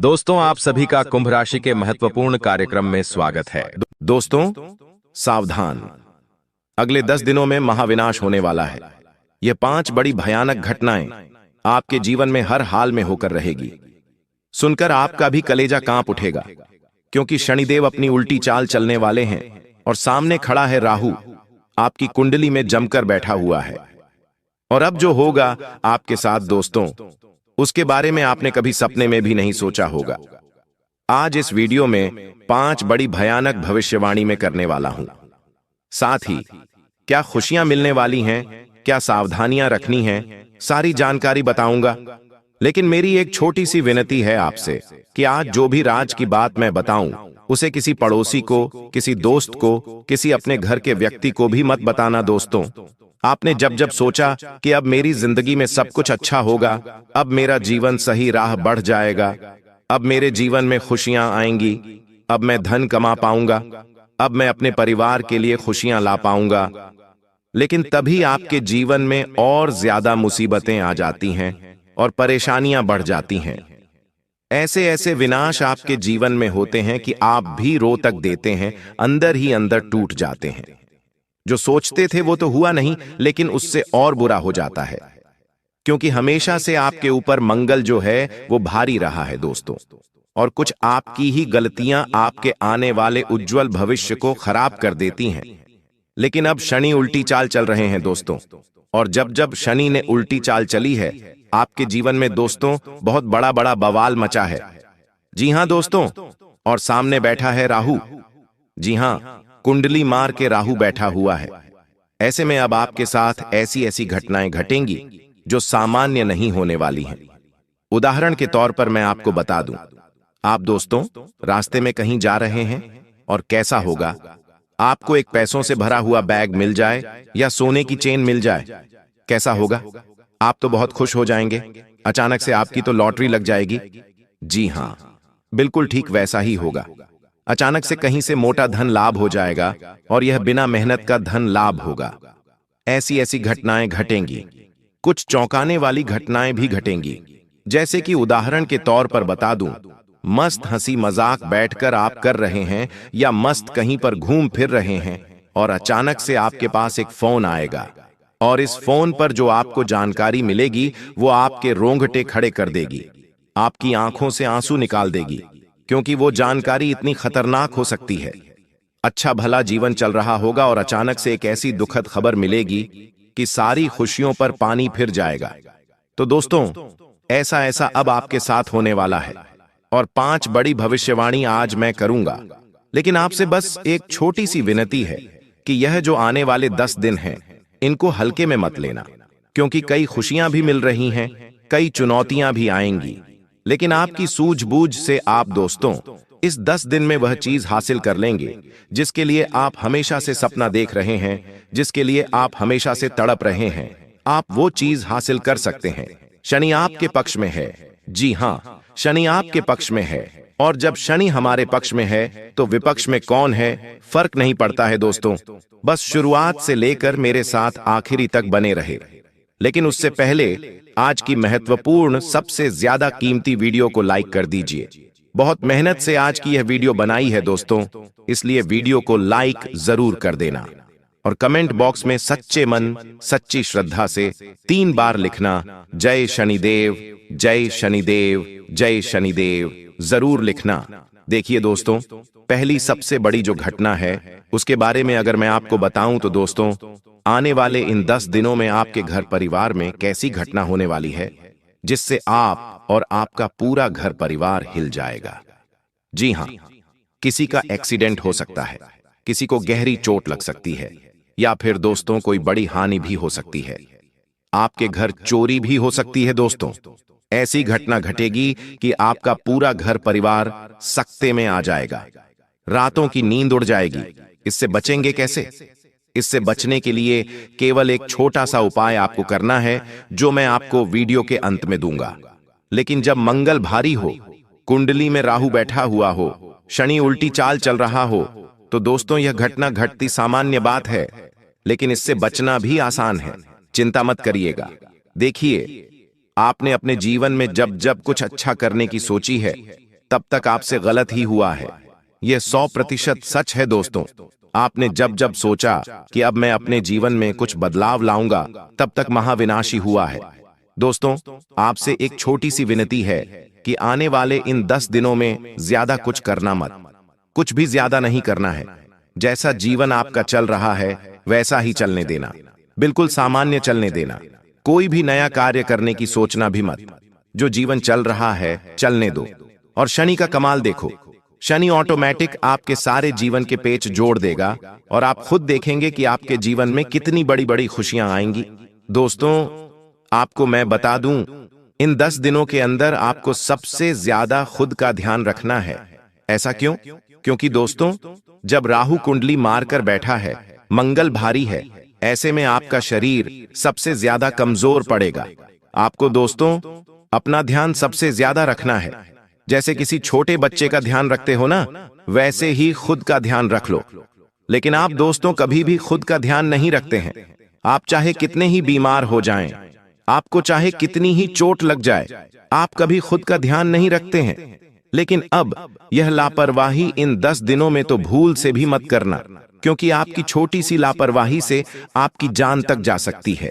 दोस्तों, आप सभी का कुंभ राशि के महत्वपूर्ण कार्यक्रम में स्वागत है। दोस्तों, सावधान। अगले 10 दिनों में महाविनाश होने वाला है। ये 5 बड़ी भयानक घटनाएं आपके जीवन में हर हाल में होकर रहेगी। सुनकर आपका भी कलेजा कांप उठेगा, क्योंकि शनिदेव अपनी उल्टी चाल चलने वाले हैं और सामने खड़ा है राहु, आपकी कुंडली में जमकर बैठा हुआ है। और अब जो होगा आपके साथ दोस्तों, उसके बारे में आपने कभी सपने में भी नहीं सोचा होगा। आज इस वीडियो में 5 बड़ी भयानक भविष्यवाणी में करने वाला हूं। साथ ही क्या खुशियां मिलने वाली हैं, क्या सावधानियां रखनी हैं, सारी जानकारी बताऊंगा। लेकिन मेरी एक छोटी सी विनती है आपसे कि आज जो भी राज की बात मैं बताऊं, उसे किसी पड़ोसी को, किसी दोस्त को, किसी अपने घर के व्यक्ति को भी मत बताना। दोस्तों, आपने जब जब सोचा कि अब मेरी जिंदगी में सब कुछ अच्छा होगा, अब मेरा जीवन सही राह बढ़ जाएगा, अब मेरे जीवन में खुशियां आएंगी, अब मैं धन कमा पाऊंगा, अब मैं अपने परिवार के लिए खुशियां ला पाऊंगा, लेकिन तभी आपके जीवन में और ज्यादा मुसीबतें आ जाती हैं और परेशानियां बढ़ जाती हैं। ऐसे ऐसे विनाश आपके जीवन में होते हैं कि आप भी रो तक देते हैं, अंदर ही अंदर टूट जाते हैं। जो सोचते थे वो तो हुआ नहीं, लेकिन उससे और बुरा हो जाता है, क्योंकि हमेशा से आपके ऊपर मंगल जो है वो भारी रहा है दोस्तों। और कुछ आपकी ही गलतियां आपके आने वाले उज्जवल भविष्य को खराब कर देती हैं। लेकिन अब शनि उल्टी चाल चल रहे हैं दोस्तों, और जब जब शनि ने उल्टी चाल चली है आपके जीवन में दोस्तों, बहुत बड़ा बड़ा बवाल मचा है। जी हां दोस्तों, और सामने बैठा है राहु। जी हां, कुंडली मार के राहु बैठा हुआ है। ऐसे में अब आपके साथ ऐसी ऐसी घटनाएं घटेंगी जो सामान्य नहीं होने वाली हैं। उदाहरण के तौर पर मैं आपको बता दूं, आप दोस्तों रास्ते में कहीं जा रहे हैं और कैसा होगा, आपको एक पैसों से भरा हुआ बैग मिल जाए या सोने की चेन मिल जाए, कैसा होगा? आप तो बहुत खुश हो जाएंगे, अचानक से आपकी तो लॉटरी लग जाएगी। जी हां, बिल्कुल ठीक वैसा ही होगा। अचानक से कहीं से मोटा धन लाभ हो जाएगा, और यह बिना मेहनत का धन लाभ होगा। ऐसी ऐसी घटनाएं घटेंगी। कुछ चौंकाने वाली घटनाएं भी घटेंगी, जैसे कि उदाहरण के तौर पर बता दूं, मस्त हंसी मजाक बैठकर आप कर रहे हैं या मस्त कहीं पर घूम फिर रहे हैं, और अचानक से आपके पास एक फोन आएगा, और इस फोन पर जो आपको जानकारी मिलेगी वो आपके रोंगटे खड़े कर देगी, आपकी आंखों से आंसू निकाल देगी, क्योंकि वो जानकारी इतनी खतरनाक हो सकती है। अच्छा भला जीवन चल रहा होगा और अचानक से एक ऐसी दुखद खबर मिलेगी कि सारी खुशियों पर पानी फिर जाएगा। तो दोस्तों, ऐसा ऐसा अब आपके साथ होने वाला है, और 5 बड़ी भविष्यवाणी आज मैं करूंगा। लेकिन आपसे बस एक छोटी सी विनती है कि यह जो आने वाले 10 दिन हैं, इनको हल्के में मत लेना, क्योंकि कई खुशियां भी मिल रही हैं, कई चुनौतियां भी आएंगी। लेकिन आपकी सूझबूझ से आप दोस्तों इस 10 दिन में वह चीज हासिल कर लेंगे जिसके लिए आप हमेशा से सपना देख रहे हैं, जिसके लिए आप हमेशा से तड़प रहे हैं। आप वो चीज हासिल कर सकते हैं। शनि आपके पक्ष में है। जी हां, शनि आपके पक्ष में है, और जब शनि हमारे पक्ष में है तो विपक्ष में कौन है फर्क नहीं पड़ता है दोस्तों। बस शुरुआत से लेकर मेरे साथ आखिरी तक बने रहे। लेकिन उससे पहले आज की महत्वपूर्ण सबसे ज्यादा कीमती वीडियो को लाइक कर दीजिए। बहुत मेहनत से आज की यह वीडियो बनाई है दोस्तों, इसलिए वीडियो को लाइक जरूर कर देना, और कमेंट बॉक्स में सच्चे मन सच्ची श्रद्धा से 3 बार लिखना, जय शनिदेव, जय शनिदेव, जय शनिदेव, जरूर लिखना। देखिए दोस्तों, पहली सबसे बड़ी जो घटना है उसके बारे में अगर मैं आपको बताऊं तो दोस्तों, आने वाले इन 10 दिनों में आपके घर परिवार में कैसी घटना होने वाली है जिससे आप और आपका पूरा घर परिवार हिल जाएगा। जी हां, किसी का एक्सीडेंट हो सकता है, किसी को गहरी चोट लग सकती है, या फिर दोस्तों कोई बड़ी हानि भी हो सकती है। आपके घर चोरी भी हो सकती है दोस्तों। ऐसी घटना घटेगी कि आपका पूरा घर परिवार सकते में आ जाएगा, रातों की नींद उड़ जाएगी। इससे बचेंगे कैसे? इससे बचने के लिए केवल एक छोटा सा उपाय आपको करना है, जो मैं आपको वीडियो के अंत में दूंगा। लेकिन जब मंगल भारी हो, कुंडली में राहु बैठा हुआ हो, शनि उल्टी चाल चल रहा हो, तो दोस्तों यह घटना घटती सामान्य बात है, लेकिन इससे बचना भी आसान है। चिंता मत करिएगा। देखिए, आपने अपने जीवन में जब जब कुछ अच्छा करने की सोची है, तब तक आपसे गलत ही हुआ है। यह 100% सच है दोस्तों। आपने जब जब सोचा कि अब मैं अपने जीवन में कुछ बदलाव लाऊंगा, तब तक महाविनाश ही हुआ है। दोस्तों, आपसे एक छोटी सी विनती है कि आने वाले इन 10 दिनों में ज्यादा कुछ करना मत। कुछ भी ज्यादा नहीं करना है। जैसा जीवन आपका चल रहा है वैसा ही चलने देना, बिल्कुल सामान्य चलने देना। कोई भी नया कार्य करने की सोचना भी मत। जो जीवन चल रहा है चलने दो। और शनि का कमाल देखो। शनि ऑटोमेटिक आपके सारे जीवन के पेच जोड़ देगा और आप खुद देखेंगे कि आपके जीवन में कितनी बड़ी बड़ी खुशियां आएंगी। दोस्तों, आपको मैं बता दूं, इन 10 दिनों के अंदर आपको सबसे ज्यादा खुद का ध्यान रखना है। ऐसा क्यों? क्योंकि दोस्तों, जब राहु कुंडली मारकर बैठा है, मंगल भारी है, ऐसे में आपका शरीर सबसे ज्यादा कमजोर पड़ेगा। आपको दोस्तों अपना ध्यान सबसे ज्यादा रखना है। जैसे किसी छोटे बच्चे का ध्यान रखते हो ना, वैसे ही खुद का ध्यान रख लो। लेकिन आप दोस्तों कभी भी खुद का ध्यान नहीं रखते हैं। आप चाहे कितने ही बीमार हो जाएं, आपको चाहे कितनी ही चोट लग जाए, आप कभी खुद का ध्यान नहीं रखते हैं। लेकिन अब यह लापरवाही इन 10 दिनों में तो भूल से भी मत करना, क्योंकि आपकी छोटी सी लापरवाही से आपकी जान तक जा सकती है।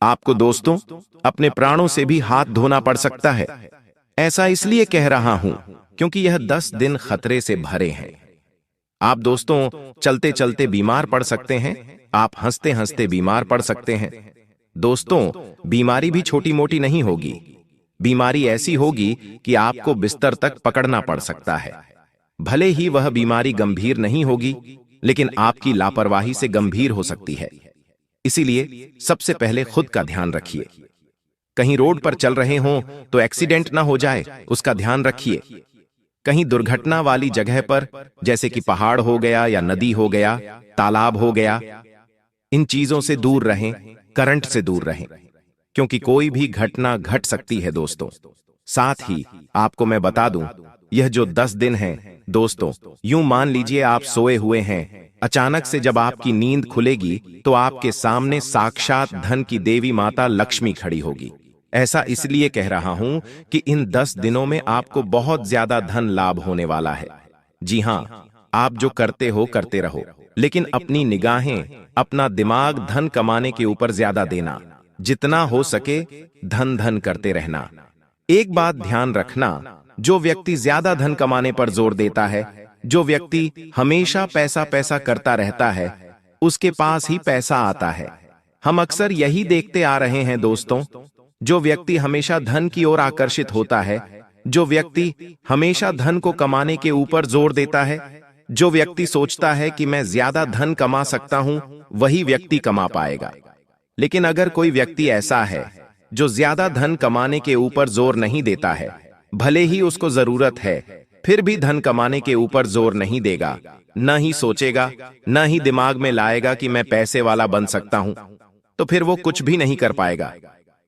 आपको दोस्तों अपने प्राणों से भी हाथ धोना पड़ सकता है। ऐसा इसलिए कह रहा हूं क्योंकि यह 10 दिन खतरे से भरे हैं। आप दोस्तों चलते चलते बीमार पड़ सकते हैं, आप हंसते हंसते बीमार पड़ सकते हैं। दोस्तों, बीमारी भी छोटी मोटी नहीं होगी। बीमारी ऐसी होगी कि आपको बिस्तर तक पकड़ना पड़ सकता है। भले ही वह बीमारी गंभीर नहीं होगी, लेकिन आपकी लापरवाही से गंभीर हो सकती है। इसीलिए सबसे पहले खुद का ध्यान रखिए। कहीं रोड पर चल रहे हों तो एक्सीडेंट ना हो जाए, उसका ध्यान रखिए। कहीं दुर्घटना वाली जगह पर, जैसे कि पहाड़ हो गया या नदी हो गया, तालाब हो गया, इन चीजों से दूर रहें, करंट से दूर रहें, क्योंकि कोई भी घटना घट सकती है दोस्तों। साथ ही आपको मैं बता दूं, यह जो 10 दिन हैं दोस्तों, यूं मान लीजिए आप सोए हुए हैं, अचानक से जब आपकी नींद खुलेगी तो आपके सामने साक्षात धन की देवी माता लक्ष्मी खड़ी होगी। ऐसा इसलिए कह रहा हूं कि इन 10 दिनों में आपको बहुत ज्यादा धन लाभ होने वाला है। जी हां, आप जो करते हो करते रहो, लेकिन अपनी निगाहें, अपना दिमाग धन कमाने के ऊपर ज्यादा देना। जितना हो सके धन धन करते रहना। एक बात ध्यान रखना, जो व्यक्ति ज्यादा धन कमाने पर जोर देता है, जो व्यक्ति हमेशा पैसा पैसा करता रहता है, उसके पास ही पैसा आता है। हम अक्सर यही देखते आ रहे हैं दोस्तों। जो व्यक्ति हमेशा धन की ओर आकर्षित होता है, जो व्यक्ति हमेशा धन को कमाने के ऊपर जोर देता है, जो व्यक्ति सोचता है कि मैं ज्यादा धन कमा सकता हूं, वही व्यक्ति कमा पाएगा। लेकिन अगर कोई व्यक्ति ऐसा है जो ज्यादा धन कमाने के ऊपर जोर नहीं देता है, भले ही उसको जरूरत है, फिर भी धन कमाने के ऊपर जोर नहीं देगा, न ही सोचेगा, न ही दिमाग में लाएगा कि मैं पैसे वाला बन सकता हूं, तो फिर वो कुछ भी नहीं कर पाएगा।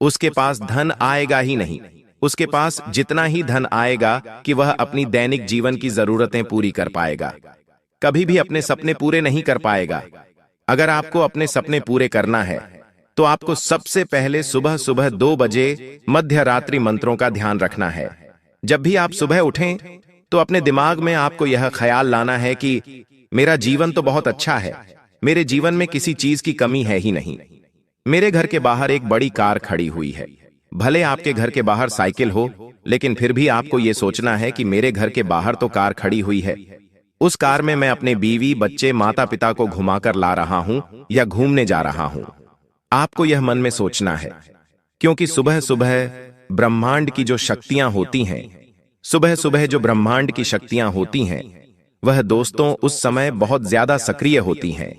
उसके पास धन आएगा ही नहीं। उसके पास जितना ही धन आएगा कि वह अपनी दैनिक जीवन की जरूरतें पूरी कर पाएगा, कभी भी अपने सपने पूरे नहीं कर पाएगा। अगर आपको अपने सपने पूरे करना है तो आपको सबसे पहले सुबह सुबह 2 बजे मध्य रात्रि मंत्रों का ध्यान रखना है। जब भी आप सुबह उठें तो अपने दिमाग में आपको यह ख्याल लाना है कि मेरा जीवन तो बहुत अच्छा है, मेरे जीवन में किसी चीज की कमी है ही नहीं। मेरे घर के बाहर एक बड़ी कार खड़ी हुई है। भले आपके घर के बाहर साइकिल हो, लेकिन फिर भी आपको यह सोचना है कि मेरे घर के बाहर तो कार खड़ी हुई है। उस कार में मैं अपने बीवी, बच्चे, माता पिता को घुमाकर ला रहा हूं या घूमने जा रहा हूं। आपको यह मन में सोचना है, क्योंकि सुबह सुबह ब्रह्मांड की जो शक्तियां होती हैं, सुबह सुबह जो ब्रह्मांड की शक्तियां होती हैं, वह दोस्तों उस समय बहुत ज्यादा सक्रिय होती हैं।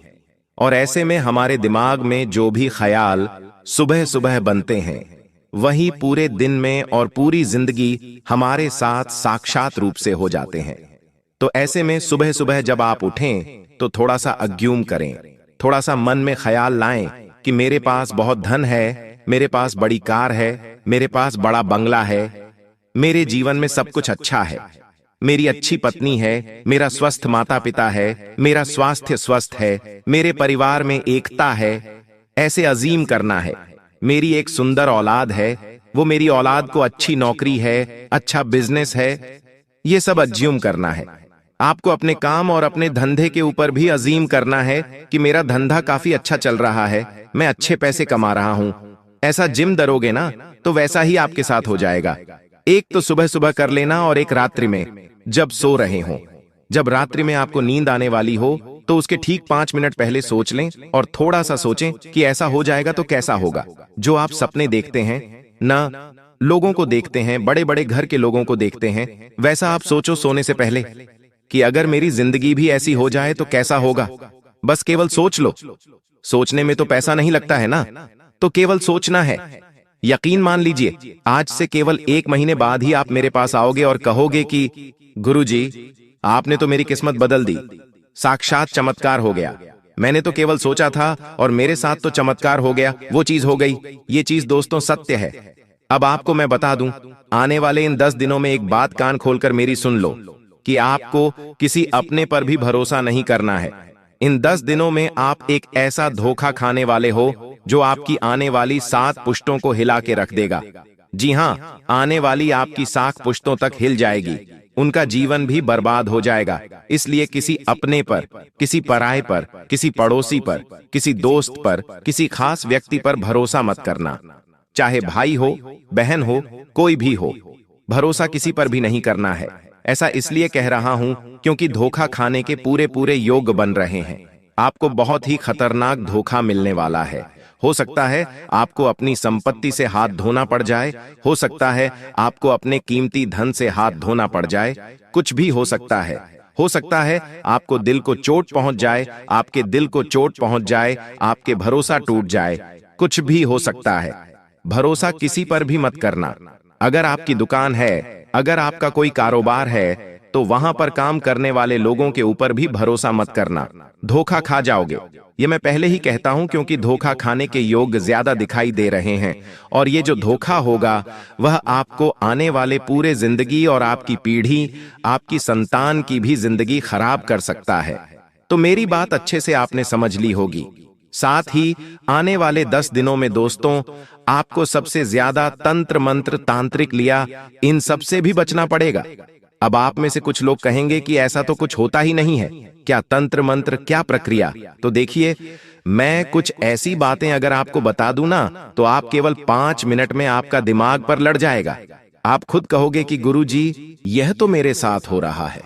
और ऐसे में हमारे दिमाग में जो भी ख्याल सुबह सुबह बनते हैं, वही पूरे दिन में और पूरी जिंदगी हमारे साथ साक्षात रूप से हो जाते हैं। तो ऐसे में सुबह सुबह जब आप उठें तो थोड़ा सा अज्ञूम करें, थोड़ा सा मन में ख्याल लाएं कि मेरे पास बहुत धन है, मेरे पास बड़ी कार है, मेरे पास बड़ा बंगला है, मेरे जीवन में सब कुछ अच्छा है, मेरी अच्छी पत्नी है, मेरा स्वस्थ माता पिता है, मेरा स्वास्थ्य स्वस्थ है, मेरे परिवार में एकता है। ऐसे अजीम करना है। मेरी एक सुंदर औलाद है, वो मेरी औलाद को अच्छी नौकरी है, अच्छा बिजनेस है। ये सब अज्यूम करना है। आपको अपने काम और अपने धंधे के ऊपर भी अजीम करना है कि मेरा धंधा काफी अच्छा चल रहा है, मैं अच्छे पैसे कमा रहा हूं। ऐसा जिम दरोगे ना तो वैसा ही आपके साथ हो जाएगा। एक तो सुबह सुबह कर लेना और एक रात्रि में, जब सो रहे हो। जब रात्रि में आपको नींद आने वाली हो तो उसके ठीक 5 मिनट पहले सोच लें और थोड़ा सा सोचें कि ऐसा हो जाएगा तो कैसा होगा। जो आप सपने देखते हैं ना, लोगों को देखते हैं, बड़े बड़े घर के लोगों को देखते हैं, वैसा आप सोचो सोने से पहले कि अगर मेरी जिंदगी भी ऐसी हो जाए तो कैसा होगा। बस केवल सोच लो। सोचने में तो पैसा नहीं लगता है ना, तो केवल सोचना है। यकीन मान लीजिए, आज से केवल 1 महीने बाद ही आप मेरे पास आओगे और कहोगे कि गुरुजी, आपने तो मेरी किस्मत बदल दी, साक्षात चमत्कार हो गया। मैंने तो केवल सोचा था और मेरे साथ तो चमत्कार हो गया, वो चीज हो गई। ये चीज दोस्तों सत्य है। अब आपको मैं बता दूं, आने वाले इन 10 दिनों में एक बात कान खोलकर मेरी सुन लो कि आपको किसी अपने पर भी भरोसा नहीं करना है। इन 10 दिनों में आप एक ऐसा धोखा खाने वाले हो जो आपकी आने वाली 7 पुश्तों को हिला के रख देगा। जी हां, आने वाली आपकी 7 पुश्तों तक हिल जाएगी, उनका जीवन भी बर्बाद हो जाएगा। इसलिए किसी अपने पर, किसी पराये पर, किसी पड़ोसी पर, किसी दोस्त पर, किसी खास व्यक्ति पर भरोसा मत करना। चाहे भाई हो, बहन हो, कोई भी हो, भरोसा किसी पर भी नहीं करना है। ऐसा इसलिए कह रहा हूं क्योंकि धोखा खाने के पूरे पूरे योग बन रहे हैं। आपको बहुत ही खतरनाक धोखा मिलने वाला है। हो सकता है आपको अपनी संपत्ति से हाथ धोना पड़ जाए, हो सकता है आपको अपने कीमती धन से हाथ धोना पड़ जाए, कुछ भी हो सकता है। हो सकता है आपको दिल को चोट पहुंच जाए, आपके दिल को चोट पहुंच जाए, आपके भरोसा टूट जाए, कुछ भी हो सकता है। भरोसा किसी पर भी मत करना। अगर आपकी दुकान है, अगर आपका कोई कारोबार है, तो वहां पर काम करने वाले लोगों के ऊपर भी भरोसा मत करना, धोखा खा जाओगे। ये मैं पहले ही कहता हूं क्योंकि धोखा खाने के योग ज्यादा दिखाई दे रहे हैं और ये जो धोखा होगा वह आपको आने वाले पूरे जिंदगी और आपकी पीढ़ी, आपकी संतान की भी जिंदगी खराब कर सकता है। तो मेरी बात अच्छे से आपने समझ ली होगी। साथ ही आने वाले 10 दिनों में दोस्तों, आपको सबसे ज्यादा तंत्र मंत्र तांत्रिक लिया इन सब से भी बचना पड़ेगा। अब आप में से कुछ लोग कहेंगे कि ऐसा तो कुछ होता ही नहीं है, क्या तंत्र मंत्र, क्या प्रक्रिया। तो देखिए, मैं कुछ ऐसी बातें अगर आपको बता दूं ना तो आप केवल 5 मिनट में आपका दिमाग पर लड़ जाएगा। आप खुद कहोगे कि गुरुजी, यह तो मेरे साथ हो रहा है,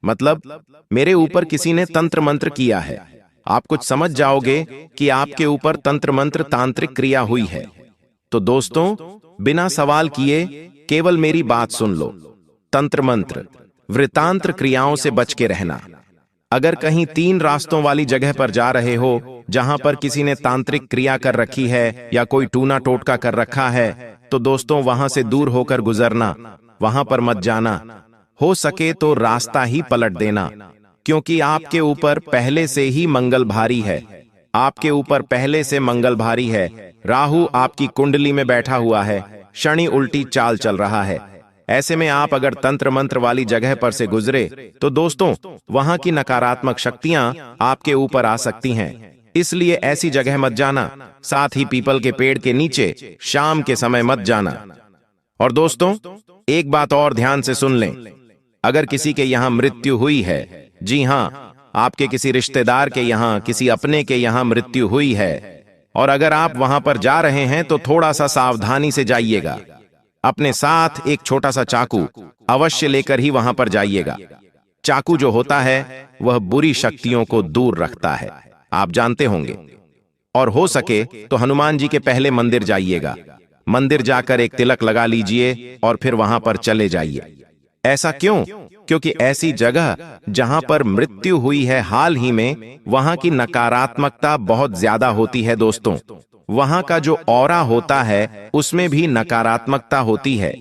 मतलब मेरे ऊपर किसी ने तंत्र मंत्र किया है। आप कुछ समझ जाओगे कि आपके ऊपर तंत्र मंत्र तांत्रिक क्रिया हुई है। तो दोस्तों, बिना सवाल किए केवल मेरी बात सुन लो। तंत्र मंत्र, वृतांत्र क्रियाओं से बच के रहना। अगर कहीं 3 रास्तों वाली जगह पर जा रहे हो जहां पर किसी ने तांत्रिक क्रिया कर रखी है या कोई टूना टोटका कर रखा है, तो दोस्तों वहां से दूर होकर गुजरना, वहां पर मत जाना। हो सके तो रास्ता ही पलट देना, क्योंकि आपके ऊपर पहले से ही मंगल भारी है। आपके ऊपर पहले से मंगल भारी है। राहु आपकी कुंडली में बैठा हुआ है, शनि उल्टी चाल चल रहा है। ऐसे में आप अगर तंत्र मंत्र वाली जगह पर से गुजरे तो दोस्तों वहां की नकारात्मक शक्तियां आपके ऊपर आ सकती हैं। इसलिए ऐसी जगह मत जाना। साथ ही पीपल के पेड़ के नीचे शाम के समय मत जाना। और दोस्तों, एक बात और ध्यान से सुन लें। अगर किसी के यहां मृत्यु हुई है, जी हां, आपके किसी रिश्तेदार के यहां, किसी अपने के यहां मृत्यु हुई है, और अगर आप वहां पर जा रहे हैं तो थोड़ा सा सावधानी से जाइएगा। अपने साथ एक छोटा सा चाकू अवश्य लेकर ही वहां पर जाइएगा। चाकू जो होता है वह बुरी शक्तियों को दूर रखता है, आप जानते होंगे। और हो सके तो हनुमान जी के पहले मंदिर जाइएगा। मंदिर जाकर एक तिलक लगा लीजिए और फिर वहां पर चले जाइए। ऐसा क्यों? क्योंकि ऐसी जगह जहां पर मृत्यु हुई है हाल ही में, वहां की नकारात्मकता बहुत ज्यादा होती है दोस्तों। वहां का जो ऑरा होता है उसमें भी नकारात्मकता होती है।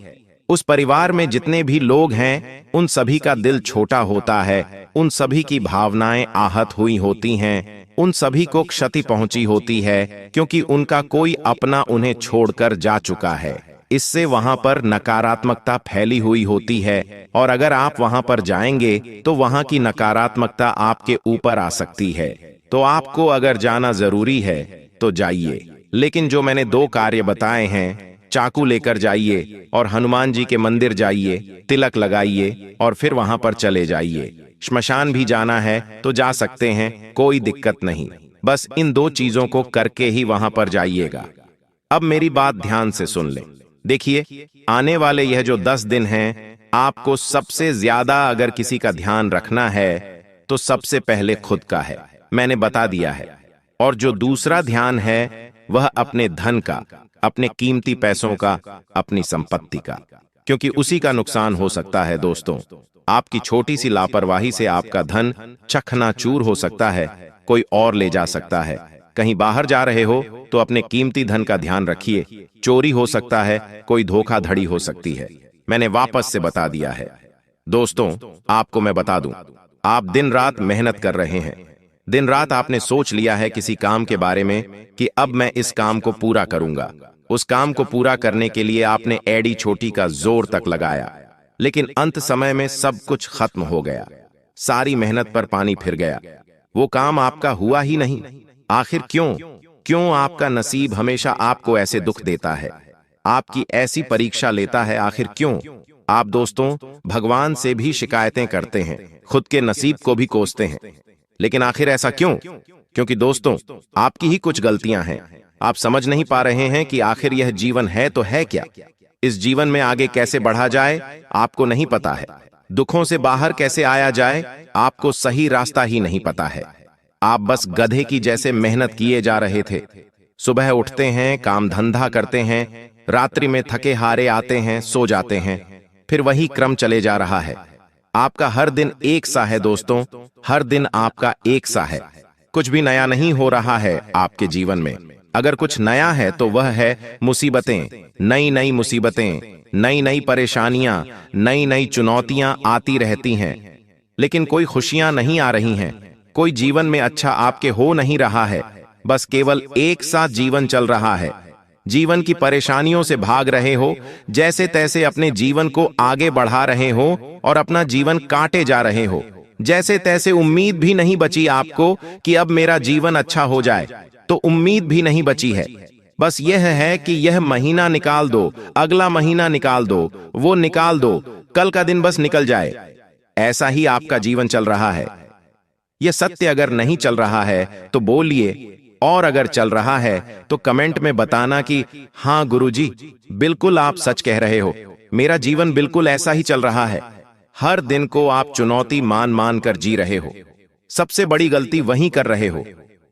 उस परिवार में जितने भी लोग हैं उन सभी का दिल छोटा होता है, उन सभी की भावनाएं आहत हुई होती हैं, उन सभी को क्षति पहुंची होती है, क्योंकि उनका कोई अपना उन्हें छोड़कर जा चुका है। इससे वहां पर नकारात्मकता फैली हुई होती है, और अगर आप वहां पर जाएंगे तो वहां की नकारात्मकता आपके ऊपर आ सकती है। तो आपको अगर जाना जरूरी है तो जाइए। लेकिन जो मैंने 2 कार्य बताए हैं, चाकू लेकर जाइए और हनुमान जी के मंदिर जाइए, तिलक लगाइए और फिर वहां पर चले जाइए। श्मशान भी जाना है तो जा सकते हैं, कोई दिक्कत नहीं। बस इन 2 चीजों को करके ही वहां पर जाइएगा। अब मेरी बात ध्यान से सुन ले। देखिए, आने वाले यह जो 10 दिन हैं, आपको सबसे ज्यादा अगर किसी का ध्यान रखना है तो सबसे पहले खुद का है, मैंने बता दिया है। और जो दूसरा ध्यान है वह अपने धन का, अपने कीमती पैसों का, अपनी संपत्ति का, क्योंकि उसी का नुकसान हो सकता है। दोस्तों, आपकी छोटी सी लापरवाही से आपका धन चकनाचूर हो सकता है, कोई और ले जा सकता है। कहीं बाहर जा रहे हो तो अपने कीमती धन का ध्यान रखिए, चोरी हो सकता है, कोई धोखाधड़ी हो सकती है। मैंने वापस से बता दिया है। दोस्तों, आपको मैं बता दूं, आप दिन रात मेहनत कर रहे हैं, दिन रात आपने सोच लिया है किसी काम के बारे में कि अब मैं इस काम को पूरा करूंगा। उस काम को पूरा करने के लिए आपने एड़ी छोटी का जोर तक लगाया, लेकिन अंत समय में सब कुछ खत्म हो गया, सारी मेहनत पर पानी फिर गया, वो काम आपका हुआ ही नहीं। आखिर क्यों आपका नसीब हमेशा आपको ऐसे दुख देता है, आपकी ऐसी परीक्षा लेता है? आखिर क्यों? आप दोस्तों भगवान से भी शिकायतें करते हैं, खुद के नसीब को भी कोसते हैं, लेकिन आखिर ऐसा क्यों? क्योंकि दोस्तों आपकी ही कुछ गलतियां हैं। आप समझ नहीं पा रहे हैं कि आखिर यह जीवन है तो है क्या। इस जीवन में आगे कैसे बढ़ा जाए आपको नहीं पता है, दुखों से बाहर कैसे आया जाए आपको सही रास्ता ही नहीं पता है। आप बस गधे की जैसे मेहनत किए जा रहे थे। सुबह उठते हैं, काम धंधा करते हैं, रात्रि में थके हारे आते हैं, सो जाते हैं, फिर वही क्रम चले जा रहा है। आपका हर दिन एक सा है दोस्तों, हर दिन आपका एक सा है, कुछ भी नया नहीं हो रहा है आपके जीवन में। अगर कुछ नया है तो वह है मुसीबतें, नई नई मुसीबतें, नई नई परेशानियां, नई नई चुनौतियां आती रहती हैं, लेकिन कोई खुशियां नहीं आ रही हैं, कोई जीवन में अच्छा आपके हो नहीं रहा है, बस केवल एक साथ जीवन चल रहा है। जीवन की परेशानियों से भाग रहे हो, जैसे तैसे अपने जीवन को आगे बढ़ा रहे हो और अपना जीवन काटे जा रहे हो, जैसे तैसे उम्मीद भी नहीं बची आपको कि अब मेरा जीवन अच्छा हो जाए, तो उम्मीद भी नहीं बची है। बस यह है कि यह महीना निकाल दो, अगला महीना निकाल दो, वो निकाल दो, कल का दिन बस निकल जाए। ऐसा ही आपका जीवन चल रहा है। यह सत्य अगर नहीं चल रहा है तो बोलिए, और अगर चल रहा है तो कमेंट में बताना कि हाँ गुरुजी, बिल्कुल आप सच कह रहे हो, मेरा जीवन बिल्कुल ऐसा ही चल रहा है। हर दिन को आप चुनौती मान मान कर जी रहे हो, सबसे बड़ी गलती वही कर रहे हो।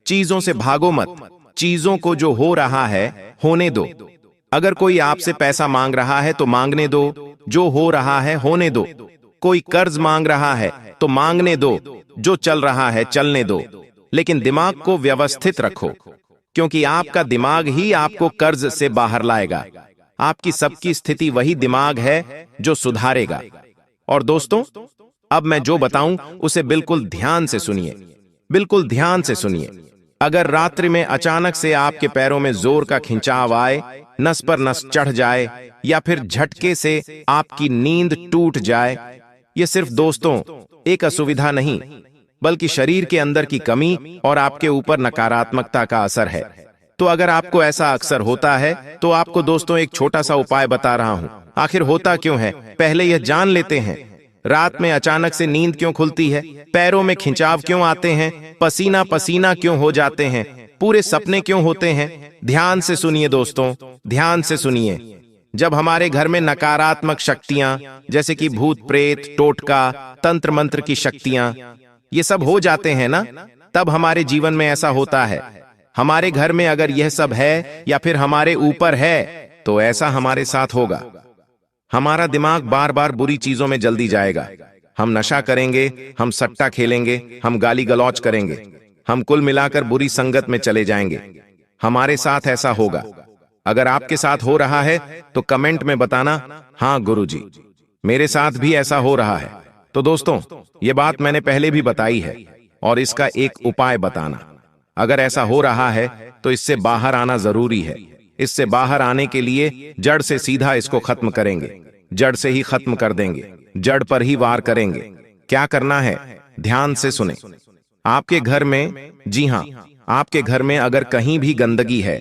चीजों से भागो मत, चीजों को जो हो रहा है होने दो। अगर कोई आपसे पैसा मांग रहा है तो मांगने दो, जो हो रहा है होने दो। कोई कर्ज मांग रहा है तो मांगने दो, जो चल रहा है चलने दो, लेकिन दिमाग को व्यवस्थित रखो, क्योंकि आपका दिमाग ही आपको कर्ज से बाहर लाएगा। आपकी सबकी स्थिति वही दिमाग है जो सुधारेगा। और दोस्तों, अब मैं जो बताऊं उसे बिल्कुल ध्यान से सुनिए, बिल्कुल ध्यान से सुनिए। अगर रात्रि में अचानक से आपके पैरों में जोर का खिंचाव आए, नस पर नस चढ़ जाए, या फिर झटके से आपकी नींद टूट जाए, ये सिर्फ दोस्तों एक असुविधा नहीं, बल्कि शरीर के अंदर की कमी और आपके ऊपर नकारात्मकता का असर है। तो अगर आपको ऐसा अक्सर होता है तो आपको दोस्तों एक छोटा सा उपाय बता रहा हूं। आखिर होता क्यों है, पहले यह जान लेते हैं। रात में अचानक से नींद क्यों खुलती है, पैरों में खिंचाव क्यों आते हैं, पसीना पसीना क्यों हो जाते हैं, पूरे सपने क्यों होते हैं? ध्यान से सुनिए दोस्तों, ध्यान से सुनिए। जब हमारे घर में नकारात्मक शक्तियां, जैसे कि भूत प्रेत, टोटका, तंत्र मंत्र की शक्तियां, ये सब हो जाते हैं ना, तब हमारे जीवन में ऐसा होता है। हमारे घर में अगर यह सब है या फिर हमारे ऊपर है तो ऐसा हमारे साथ होगा। हमारा दिमाग बार बार बुरी चीजों में जल्दी जाएगा। हम नशा करेंगे, हम सट्टा खेलेंगे, हम गाली गलौज करेंगे, हम कुल मिलाकर बुरी संगत में चले जाएंगे। हमारे साथ ऐसा होगा। अगर आपके साथ हो रहा है तो कमेंट में बताना, हाँ गुरुजी, मेरे साथ भी ऐसा हो रहा है। तो दोस्तों, ये बात मैंने पहले भी बताई है, और इसका एक उपाय बताना। अगर ऐसा हो रहा है तो इससे बाहर आना जरूरी है। इससे बाहर आने के लिए जड़ से सीधा इसको खत्म करेंगे, जड़ से ही खत्म कर देंगे, जड़ पर ही वार करेंगे। क्या करना है, ध्यान से सुने। आपके घर में, जी हां, आपके घर में अगर कहीं भी गंदगी है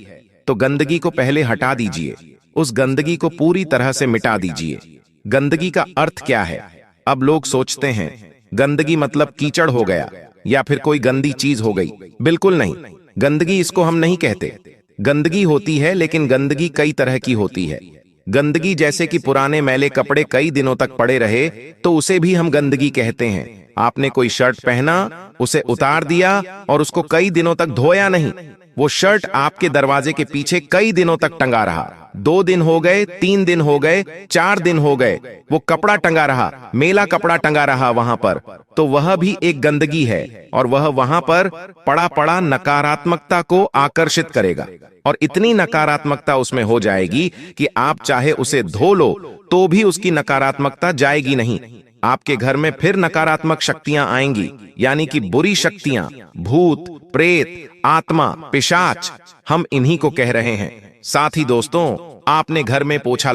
तो गंदगी को पहले हटा दीजिए। उस गंदगी को पूरी तरह से मिटा दीजिए। गंदगी का अर्थ क्या है? अब लोग सोचते हैं गंदगी मतलब कीचड़ हो गया या फिर कोई गंदी चीज हो गई। बिल्कुल नहीं, गंदगी इसको हम नहीं कहते। गंदगी होती है, लेकिन गंदगी कई तरह की होती है। गंदगी जैसे कि पुराने मैले कपड़े कई दिनों तक पड़े रहे तो उसे भी हम गंदगी कहते हैं। आपने कोई शर्ट पहना, उसे उतार दिया और उसको कई दिनों तक धोया नहीं, वो शर्ट आपके दरवाजे के पीछे कई दिनों तक टंगा रहा। 2 दिन हो गए, 3 दिन हो गए, 4 दिन हो गए, वो कपड़ा टंगा रहा, मेला कपड़ा टंगा रहा वहां पर, तो वह भी एक गंदगी है और वह वहां पर पड़ा पड़ा नकारात्मकता को आकर्षित करेगा और इतनी नकारात्मकता उसमें हो जाएगी कि आप चाहे उसे धो लो तो भी उसकी नकारात्मकता जाएगी नहीं। आपके घर में फिर नकारात्मक शक्तियां आएंगी, यानी कि बुरी शक्तियां, भूत, प्रेत, आत्मा, पिशाच, हम इन्हीं को कह रहे हैं। साथ ही दोस्तों, आपने घर में पोछा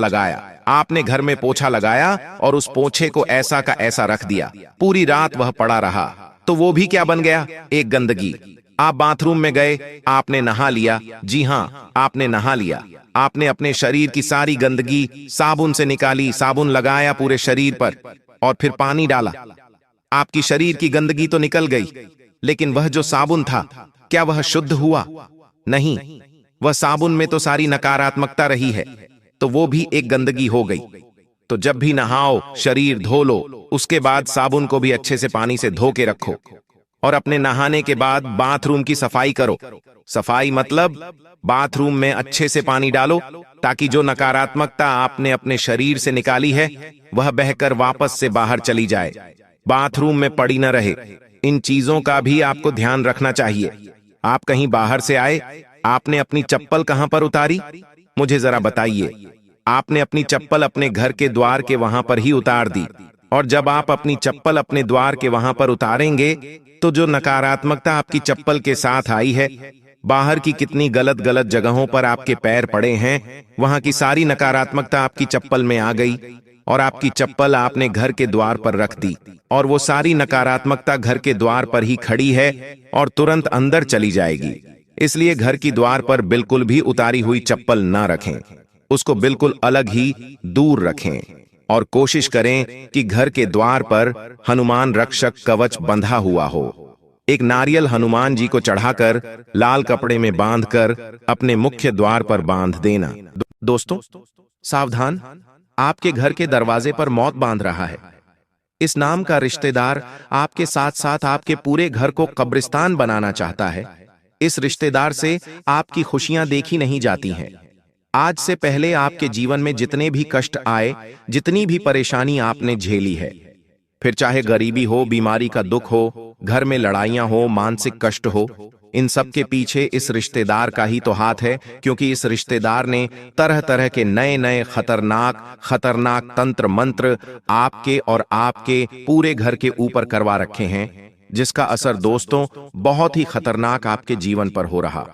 लगाया और उस पोछे को ऐसा का ऐसा रख दिया, पूरी रात वह पड़ा रहा, तो वो भी क्या बन गया? एक गंदगी। आप बाथरूम में गए, आपने नहा लिया, जी हां, आपने नहा लिया, आपने अपने शरीर की सारी गंदगी साबुन से निकाली, साबुन लगाया पूरे शरीर पर और फिर पानी डाला। आपकी शरीर की गंदगी तो निकल गई, लेकिन वह जो साबुन था, क्या वह शुद्ध हुआ? नहीं, वह साबुन में तो सारी नकारात्मकता रही है, तो वो भी एक गंदगी हो गई। तो जब भी नहाओ, शरीर धो लो, उसके बाद साबुन को भी अच्छे से पानी से धो के रखो और अपने नहाने के बाद बाथरूम की सफाई करो। सफाई मतलब बाथरूम में अच्छे से पानी डालो ताकि जो नकारात्मकता आपने अपने शरीर से निकाली है वह बहकर वापस से बाहर चली जाए, बाथरूम में पड़ी न रहे। इन चीजों का भी आपको ध्यान रखना चाहिए। आप कहीं बाहर से आए, आपने अपनी चप्पल कहां पर उतारी? मुझे जरा बताइए। आपने अपनी चप्पल अपने घर के द्वार के वहां पर ही उतार दी, और जब आप अपनी चप्पल अपने द्वार के वहां पर उतारेंगे तो जो नकारात्मकता आपकी चप्पल के साथ आई है, बाहर की कितनी गलत गलत जगहों पर आपके पैर पड़े हैं, वहां की सारी नकारात्मकता आपकी चप्पल में आ गई और आपकी चप्पल आपने घर के द्वार पर रख दी और वो सारी नकारात्मकता घर के द्वार पर ही खड़ी है और तुरंत अंदर चली जाएगी। इसलिए घर की द्वार पर बिल्कुल भी उतारी हुई चप्पल ना रखें, उसको बिल्कुल अलग ही दूर रखें और कोशिश करें कि घर के द्वार पर हनुमान रक्षक कवच बंधा हुआ हो। एक नारियल हनुमान जी को चढ़ाकर लाल कपड़े में बांधकर अपने मुख्य द्वार पर बांध देना। दोस्तों सावधान, आपके घर के दरवाजे पर मौत बांध रहा है। इस नाम का रिश्तेदार आपके साथ साथ आपके पूरे घर को कब्रिस्तान बनाना चाहता है। इस रिश्तेदार से आपकी खुशियां देखी नहीं जाती हैं। आज से पहले आपके जीवन में जितने भी कष्ट आए, जितनी भी परेशानी आपने झेली है, फिर चाहे गरीबी हो, बीमारी का दुख हो, घर में लड़ाइयां हो, मानसिक कष्ट हो, इन सब के पीछे इस रिश्तेदार का ही तो हाथ है, क्योंकि इस रिश्तेदार ने तरह तरह के नए नए खतरनाक तंत्र मंत्र आपके और आपके पूरे घर के ऊपर करवा रखे हैं, जिसका असर दोस्तों बहुत ही खतरनाक आपके जीवन पर हो रहा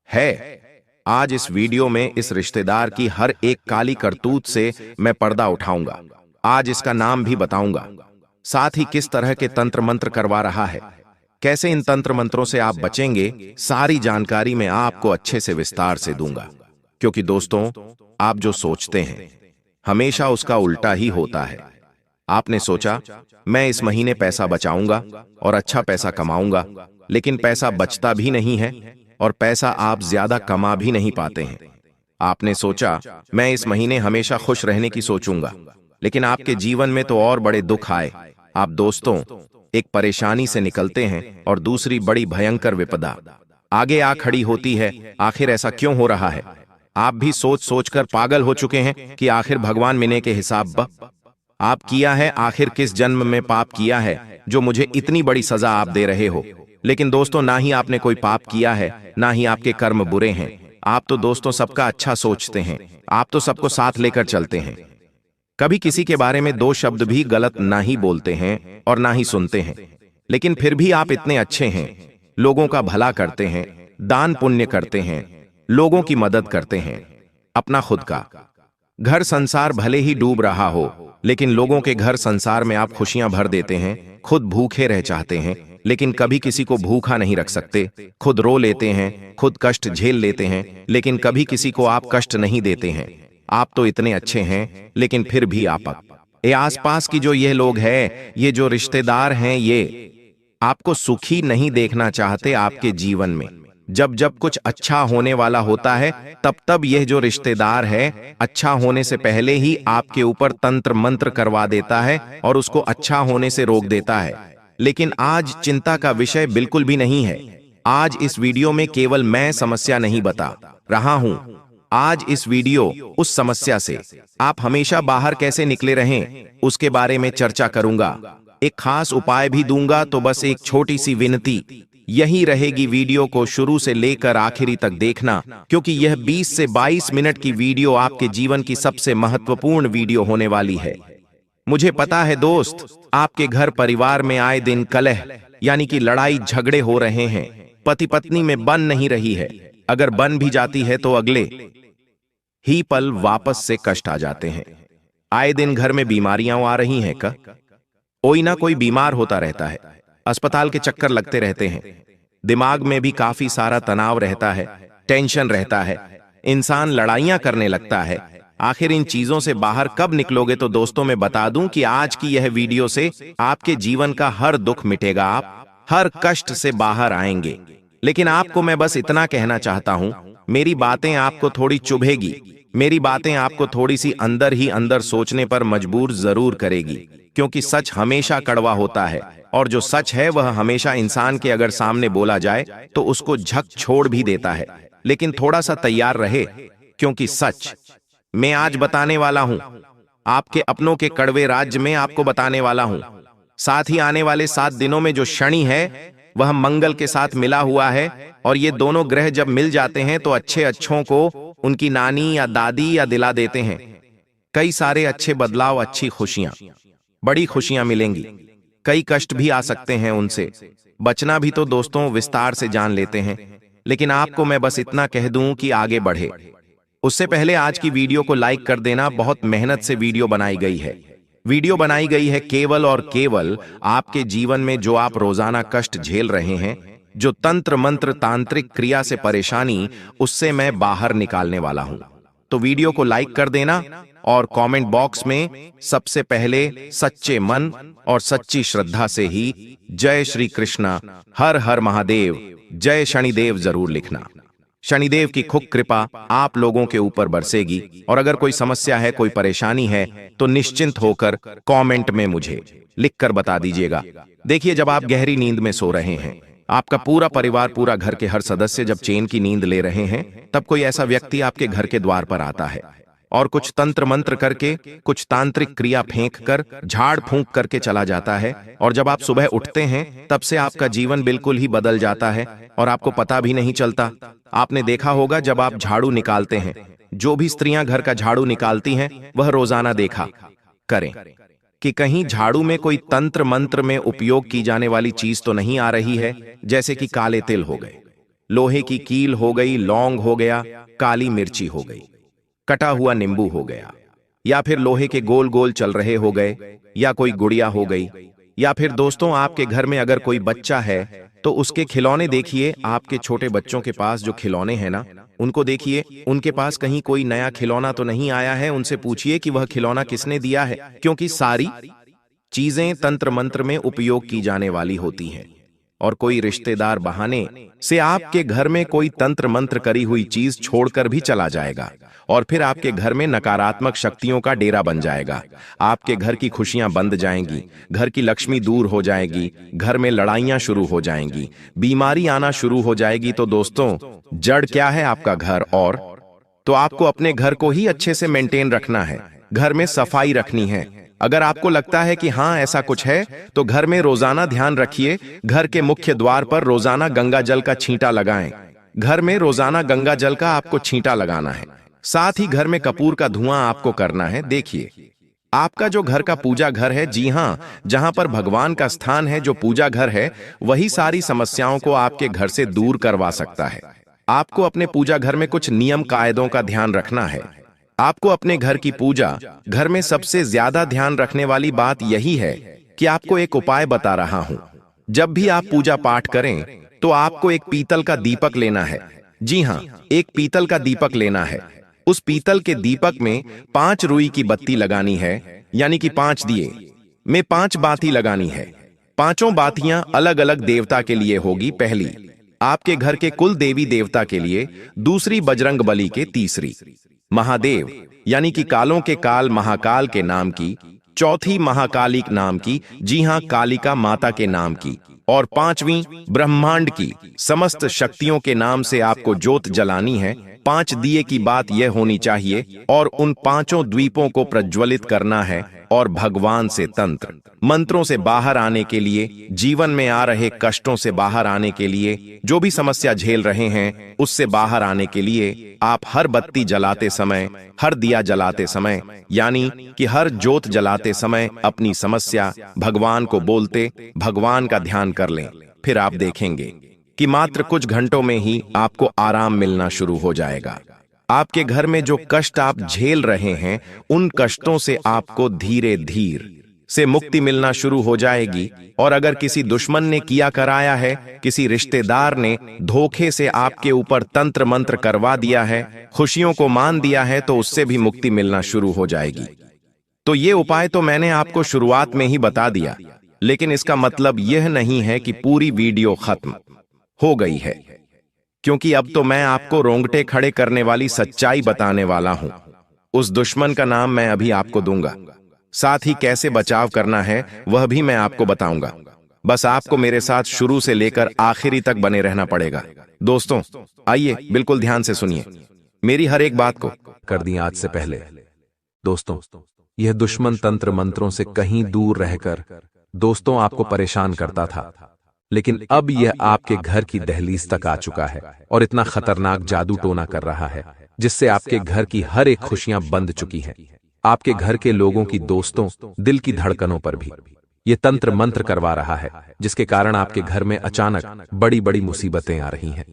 है। आज इस वीडियो में इस रिश्तेदार की हर एक काली करतूत से मैं पर्दा उठाऊंगा। आज इसका नाम भी बताऊंगा, साथ ही किस तरह के तंत्र मंत्र करवा रहा है, कैसे इन तंत्र मंत्रों से आप बचेंगे, सारी जानकारी मैं आपको अच्छे से विस्तार से दूंगा। क्योंकि दोस्तों, आप जो सोचते हैं हमेशा उसका उल्टा ही होता है। आपने सोचा मैं इस महीने पैसा बचाऊंगा और अच्छा पैसा कमाऊंगा, लेकिन पैसा बचता भी नहीं है और पैसा आप ज्यादा कमा भी नहीं पाते हैं। आपने सोचा मैं इस महीने हमेशा खुश रहने की सोचूंगा, लेकिन आपके जीवन में तो और बड़े दुख आए। आप दोस्तों एक परेशानी से निकलते हैं और दूसरी बड़ी भयंकर विपदा आगे आ खड़ी होती है। आखिर ऐसा क्यों हो रहा है? आप भी सोच सोचकर पागल हो चुके हैं कि आखिर भगवान मिने के हिसाब आप किया है, आखिर किस जन्म में पाप किया है जो मुझे इतनी बड़ी सजा आप दे रहे हो। लेकिन दोस्तों, ना ही आपने कोई पाप किया है, ना ही आपके कर्म बुरे हैं। आप तो दोस्तों सबका अच्छा सोचते हैं, आप तो सबको साथ लेकर चलते हैं, कभी किसी के बारे में 2 शब्द भी गलत ना ही बोलते हैं और ना ही सुनते हैं। लेकिन फिर भी आप इतने अच्छे हैं, लोगों का भला करते हैं, दान पुण्य करते हैं, लोगों की मदद करते हैं। अपना खुद का घर संसार भले ही डूब रहा हो, लेकिन लोगों के घर संसार में आप खुशियां भर देते हैं, खुद भूखे रह चाहते हैं, लेकिन कभी किसी को भूखा नहीं रख सकते। खुद रो लेते हैं, खुद कष्ट झेल लेते हैं, लेकिन कभी किसी को आप कष्ट नहीं देते हैं। आप तो इतने अच्छे हैं, लेकिन फिर भी आप ये आसपास की जो ये लोग हैं, ये जो रिश्तेदार हैं, ये आपको सुखी नहीं देखना चाहते आपके जीवन में। जब जब कुछ अच्छा होने वाला होता है, तब तब यह जो रिश्तेदार है अच्छा होने से पहले ही आपके ऊपर तंत्र मंत्र करवा देता है और उसको अच्छा होने से रोक देता है। लेकिन आज चिंता का विषय बिल्कुल भी नहीं है। आज इस वीडियो में केवल मैं समस्या नहीं बता रहा हूं। आज इस वीडियो उस समस्या से आप हमेशा बाहर कैसे निकले रहें, उसके बारे में चर्चा करूंगा। एक खास उपाय भी दूंगा। तो बस एक छोटी सी विनती यही रहेगी, वीडियो को शुरू से लेकर आखिरी तक देखना, क्योंकि यह 20 से 22 मिनट की वीडियो आपके जीवन की सबसे महत्वपूर्ण वीडियो होने वाली है। मुझे पता है दोस्त, आपके घर परिवार में आए दिन कलह यानी कि लड़ाई झगड़े हो रहे हैं। पति पत्नी में बन नहीं रही है। अगर बन भी जाती है तो अगले ही पल वापस से कष्ट आ जाते हैं। आए दिन घर में बीमारियां आ रही हैं। कोई ना कोई बीमार होता रहता है। अस्पताल के चक्कर लगते रहते हैं। दिमाग में भी काफी सारा तनाव रहता है, टेंशन रहता है। इंसान लड़ाइयां करने लगता है। आखिर इन चीजों से बाहर कब निकलोगे? तो दोस्तों मैं बता दूं कि आज की यह वीडियो से आपके जीवन का हर दुख मिटेगा। आप हर कष्ट से बाहर आएंगे। लेकिन आपको मैं बस इतना कहना चाहता हूं, मेरी बातें आपको थोड़ी चुभेगी। मेरी बातें आपको थोड़ी सी अंदर ही अंदर सोचने पर मजबूर जरूर करेगी, क्योंकि सच हमेशा कड़वा होता है और जो सच है वह हमेशा इंसान के अगर सामने बोला जाए तो उसको झक छोड़ भी देता है। लेकिन थोड़ा सा तैयार रहे, क्योंकि सच मैं आज बताने वाला हूं। आपके अपनों के कड़वे राज्य में आपको बताने वाला हूं। साथ ही आने वाले 7 दिनों में जो शनि है वह मंगल के साथ मिला हुआ है, और ये दोनों ग्रह जब मिल जाते हैं तो अच्छे अच्छों को उनकी नानी या दादी या दिला देते हैं। कई सारे अच्छे बदलाव, अच्छी खुशियां, बड़ी खुशियां मिलेंगी। कई कष्ट भी आ सकते हैं, उनसे बचना भी तो दोस्तों विस्तार से जान लेते हैं। लेकिन आपको मैं बस इतना कह दूं कि आगे बढ़े उससे पहले आज की वीडियो को लाइक कर देना। बहुत मेहनत से वीडियो बनाई गई है। वीडियो बनाई गई है केवल और केवल आपके जीवन में जो आप रोजाना कष्ट झेल रहे हैं, जो तंत्र मंत्र तांत्रिक क्रिया से परेशानी, उससे मैं बाहर निकालने वाला हूं। तो वीडियो को लाइक कर देना और कमेंट बॉक्स में सबसे पहले सच्चे मन और सच्ची श्रद्धा से ही जय श्री कृष्णा, हर हर महादेव, जय शनिदेव जरूर लिखना। शनिदेव की खूब कृपा आप लोगों के ऊपर बरसेगी। और अगर कोई समस्या है, कोई परेशानी है, तो निश्चिंत होकर कमेंट में मुझे लिखकर बता दीजिएगा। देखिए, जब आप गहरी नींद में सो रहे हैं, आपका पूरा परिवार, पूरा घर के हर सदस्य जब चैन की नींद ले रहे हैं, तब कोई ऐसा व्यक्ति आपके घर के द्वार पर आता है और कुछ तंत्र मंत्र करके, कुछ तांत्रिक क्रिया फेंक कर, झाड़ फूंक करके चला जाता है। और जब आप सुबह उठते हैं, तब से आपका जीवन बिल्कुल ही बदल जाता है और आपको पता भी नहीं चलता। आपने देखा होगा, जब आप झाड़ू निकालते हैं, जो भी स्त्रियां घर का झाड़ू निकालती हैं, वह रोजाना देखा करें कि कहीं झाड़ू में कोई तंत्र मंत्र में उपयोग की जाने वाली चीज तो नहीं आ रही है, जैसे कि काले तिल हो गए, लोहे की कील हो गई, लौंग हो गया, काली मिर्ची हो गई, कटा हुआ नींबू हो गया, या फिर लोहे के गोल गोल चल रहे हो गए, या कोई गुड़िया हो गई। या फिर दोस्तों, आपके घर में अगर कोई बच्चा है तो उसके खिलौने देखिए। आपके छोटे बच्चों के पास जो खिलौने हैं ना, उनको देखिए, उनके पास कहीं कोई नया खिलौना तो नहीं आया है। उनसे पूछिए कि वह खिलौना किसने दिया है, क्योंकि सारी चीजें तंत्र मंत्र में उपयोग की जाने वाली होती हैं। और कोई रिश्तेदार बहाने से आपके घर में कोई तंत्र मंत्र करी हुई चीज छोड़कर भी चला जाएगा, और फिर आपके घर में नकारात्मक शक्तियों का डेरा बन जाएगा। आपके घर की खुशियां बंद जाएंगी, घर की लक्ष्मी दूर हो जाएगी, घर में लड़ाइयां शुरू हो जाएंगी, बीमारी आना शुरू हो जाएगी। तो दोस्तों, जड़ क्या है? आपका घर। और तो आपको अपने घर को ही अच्छे से मेंटेन रखना है, घर में सफाई रखनी है। अगर आपको लगता है कि हाँ ऐसा कुछ है, तो घर में रोजाना ध्यान रखिए, घर के मुख्य द्वार पर रोजाना गंगा जल का छींटा लगाएं। घर में रोजाना गंगा जल का आपको छींटा लगाना है। साथ ही घर में कपूर का धुआं आपको करना है। देखिए, आपका जो घर का पूजा घर है, जी हाँ, जहां पर भगवान का स्थान है, जो पूजा घर है, वही सारी समस्याओं को आपके घर से दूर करवा सकता है। आपको अपने पूजा घर में कुछ नियम कायदों का ध्यान रखना है। आपको अपने घर की पूजा घर में सबसे ज्यादा ध्यान रखने वाली बात यही है कि आपको एक उपाय बता रहा हूं। जब भी आप पूजा पाठ करें तो आपको एक पीतल का दीपक लेना है। जी हाँ, एक पीतल का दीपक लेना है। उस पीतल के दीपक में 5 रुई की बत्ती लगानी है, यानी कि 5 दिए में 5 बाती लगानी है। पांचों बातियां अलग अलग देवता के लिए होगी। पहली आपके घर के कुल देवी देवता के लिए, दूसरी बजरंग बली के, तीसरी महादेव यानी कि कालों के काल महाकाल के नाम की, चौथी महाकालिक नाम की, जी हां कालिका माता के नाम की, और 5वीं ब्रह्मांड की समस्त शक्तियों के नाम से आपको ज्योत जलानी है। 5 दिए की बात यह होनी चाहिए और उन 5 द्वीपों को प्रज्वलित करना है और भगवान से तंत्र मंत्रों से बाहर आने के लिए, जीवन में आ रहे कष्टों से बाहर आने के लिए, जो भी समस्या झेल रहे हैं उससे बाहर आने के लिए आप हर बत्ती जलाते समय, हर दिया जलाते समय, यानी कि हर ज्योत जलाते समय अपनी समस्या भगवान को बोलते भगवान का ध्यान कर लें। फिर आप देखेंगे कि मात्र कुछ घंटों में ही आपको आराम मिलना शुरू हो जाएगा। आपके घर में जो कष्ट आप झेल रहे हैं उन कष्टों से आपको धीरे धीरे से मुक्ति मिलना शुरू हो जाएगी। और अगर किसी दुश्मन ने किया कराया है, किसी रिश्तेदार ने धोखे से आपके ऊपर तंत्र मंत्र करवा दिया है, खुशियों को मान दिया है, तो उससे भी मुक्ति मिलना शुरू हो जाएगी। तो ये उपाय तो मैंने आपको शुरुआत में ही बता दिया, लेकिन इसका मतलब यह नहीं है कि पूरी वीडियो खत्म हो गई है, क्योंकि अब तो मैं आपको रोंगटे खड़े करने वाली सच्चाई बताने वाला हूं। उस दुश्मन का नाम मैं अभी आपको दूंगा, साथ ही कैसे बचाव करना है वह भी मैं आपको बताऊंगा। बस आपको मेरे साथ शुरू से लेकर आखिरी तक बने रहना पड़ेगा। दोस्तों आइए बिल्कुल ध्यान से सुनिए मेरी हर एक बात को। कर दी आज से पहले। दोस्तों, यह दुश्मन तंत्र मंत्रों से कहीं दूर रहकर दोस्तों आपको परेशान करता था, लेकिन अब यह आपके घर की दहलीज तक आ चुका है और इतना खतरनाक जादू टोना कर रहा है जिससे आपके घर की हर एक खुशियां बंद चुकी हैं। आपके घर के लोगों की, दोस्तों, दिल की धड़कनों पर भी ये तंत्र मंत्र करवा रहा है, जिसके कारण आपके घर में अचानक बड़ी बड़ी मुसीबतें आ रही हैं।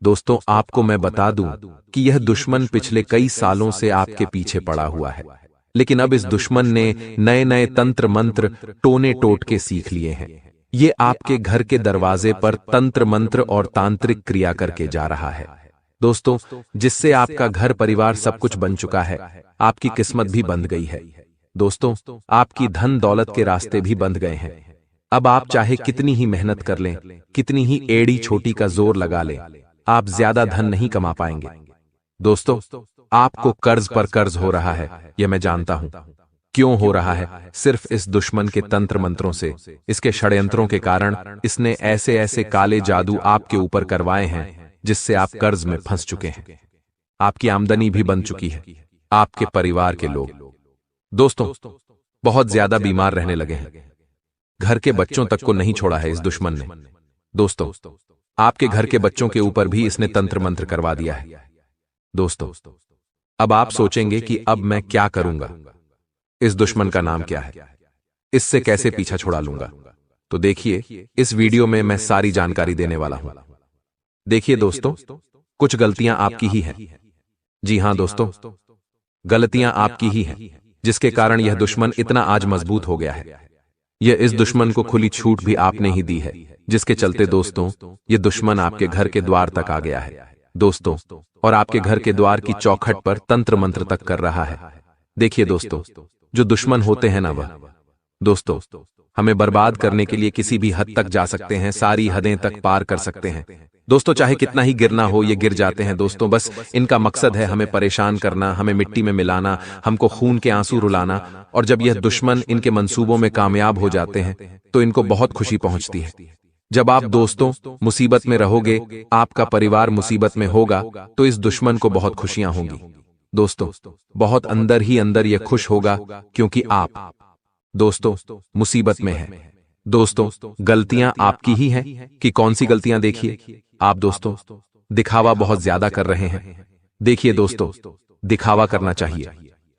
दोस्तों, आपको मैं बता दूं कि यह दुश्मन पिछले कई सालों से आपके पीछे पड़ा हुआ है, लेकिन अब इस दुश्मन ने नए नए तंत्र मंत्र टोने टोटके सीख लिए हैं। ये आपके घर के दरवाजे पर तंत्र मंत्र और तांत्रिक क्रिया करके जा रहा है, दोस्तों, जिससे आपका घर परिवार सब कुछ बन चुका है। आपकी किस्मत भी बंध गई है। दोस्तों, आपकी धन दौलत के रास्ते भी बंध गए हैं। अब आप चाहे कितनी ही मेहनत कर लें, कितनी ही एड़ी छोटी का जोर लगा लें, आप ज्यादा धन नहीं कमा पाएंगे। दोस्तों, आपको कर्ज पर कर्ज हो रहा है, यह मैं जानता हूं। क्यों हो रहा है? सिर्फ इस दुश्मन के तंत्र मंत्रों से, इसके षड्यंत्रों के कारण इसने ऐसे ऐसे काले जादू आपके ऊपर करवाए हैं जिससे आप कर्ज में फंस चुके हैं। आपकी आमदनी भी बंद चुकी है। आपके परिवार के लोग, दोस्तों, बहुत ज्यादा बीमार रहने लगे हैं। घर के बच्चों तक को नहीं छोड़ा है इस दुश्मन ने। दोस्तों, आपके घर के बच्चों के ऊपर भी इसने तंत्र मंत्र करवा दिया है। दोस्तों, अब आप सोचेंगे कि अब मैं क्या करूंगा, इस दुश्मन का नाम क्या है, इससे कैसे पीछा छुड़ा लूंगा? तो देखिए, इस वीडियो में मैं सारी जानकारी देने वाला हूं। देखिए दोस्तों, कुछ गलतियां आपकी ही हैं। जी हां दोस्तों, गलतियां आपकी ही हैं, जिसके कारण यह दुश्मन इतना आज मजबूत हो गया है। यह इस दुश्मन को खुली छूट भी आपने ही दी है, जिसके चलते दोस्तों ये दुश्मन आपके घर के द्वार तक आ गया है, दोस्तों, और आपके घर के द्वार की चौखट पर तंत्र मंत्र तक कर रहा है। देखिए दोस्तों, जो दुश्मन होते हैं ना, वह दोस्तों हमें बर्बाद करने के लिए किसी भी हद तक जा सकते हैं, सारी हदें तक पार कर सकते हैं। दोस्तों, चाहे कितना ही गिरना हो, ये गिर जाते हैं। दोस्तों, बस इनका मकसद है हमें परेशान करना, हमें मिट्टी में मिलाना, हमको खून के आंसू रुलाना। और जब यह दुश्मन इनके मंसूबों में कामयाब हो जाते हैं तो इनको बहुत खुशी पहुंचती है। जब आप दोस्तों मुसीबत में रहोगे, आपका परिवार मुसीबत में होगा, तो इस दुश्मन को बहुत खुशियां होंगी। दोस्तों, बहुत अंदर ही अंदर यह खुश होगा, क्योंकि आप दोस्तों मुसीबत में हैं। दोस्तों, गलतियां आपकी ही हैं कि कौन सी गलतियां? देखिए, आप दोस्तों दिखावा बहुत ज्यादा कर रहे हैं। देखिए दोस्तों, दिखावा करना चाहिए,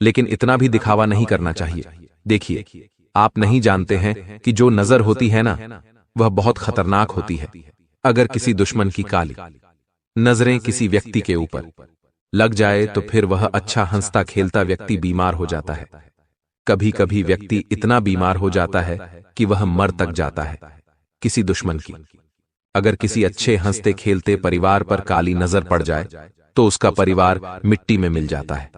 लेकिन इतना भी दिखावा नहीं करना चाहिए। देखिए, आप नहीं जानते हैं कि जो नजर होती है ना, वह बहुत खतरनाक होती है। अगर किसी दुश्मन की काली नजरें किसी व्यक्ति के ऊपर लग जाए तो फिर वह अच्छा हंसता खेलता व्यक्ति बीमार हो जाता है। कभी कभी व्यक्ति इतना बीमार हो जाता है कि वह मर तक जाता है। किसी दुश्मन की। अगर किसी अच्छे हंसते खेलते परिवार पर काली नजर पड़ जाए तो उसका परिवार मिट्टी में मिल जाता है।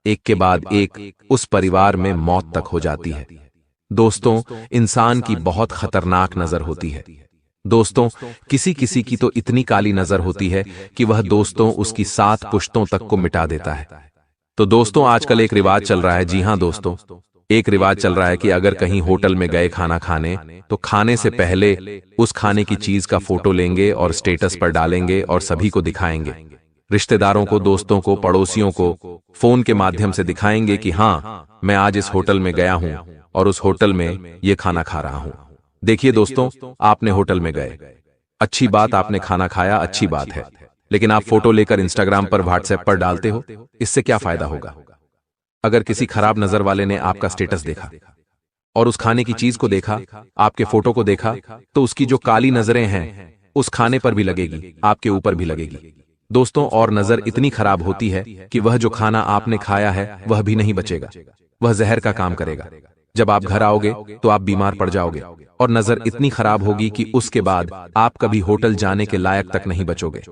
एक के बाद एक उस परिवार में मौत तक हो जाती है। दोस्तों, इंसान की बहुत खतरनाक नजर होती है। दोस्तों, किसी किसी की तो इतनी काली नजर होती है कि वह दोस्तों उसकी 7 पुश्तों तक को मिटा देता है। तो दोस्तों, आजकल एक रिवाज चल रहा है। जी हां दोस्तों, एक रिवाज चल रहा है कि अगर कहीं होटल में गए खाना खाने तो खाने से पहले उस खाने की चीज का फोटो लेंगे और स्टेटस पर डालेंगे और सभी को दिखाएंगे। रिश्तेदारों को, दोस्तों को, पड़ोसियों को फोन के माध्यम से दिखाएंगे कि हां, मैं आज इस होटल में गया हूं और उस होटल में ये खाना खा रहा हूं। देखिए दोस्तों, आपने होटल में गए, अच्छी बात, आपने खाना खाया, अच्छी बात है, लेकिन आप फोटो लेकर इंस्टाग्राम पर, व्हाट्सएप पर डालते हो, इससे क्या फायदा होगा? अगर किसी खराब नजर वाले ने आपका स्टेटस देखा और उस खाने की चीज को देखा, आपके फोटो को देखा, तो उसकी जो काली नजरें हैं उस खाने पर भी लगेगी, आपके ऊपर भी लगेगी। दोस्तों, और नजर इतनी खराब होती है कि वह जो खाना आपने खाया है वह भी नहीं बचेगा, वह जहर का काम करेगा। जब आप घर आओगे तो आप बीमार पड़ जाओगे और नजर इतनी खराब होगी कि उसके बाद आप कभी होटल जाने के लायक तक नहीं बचोगे,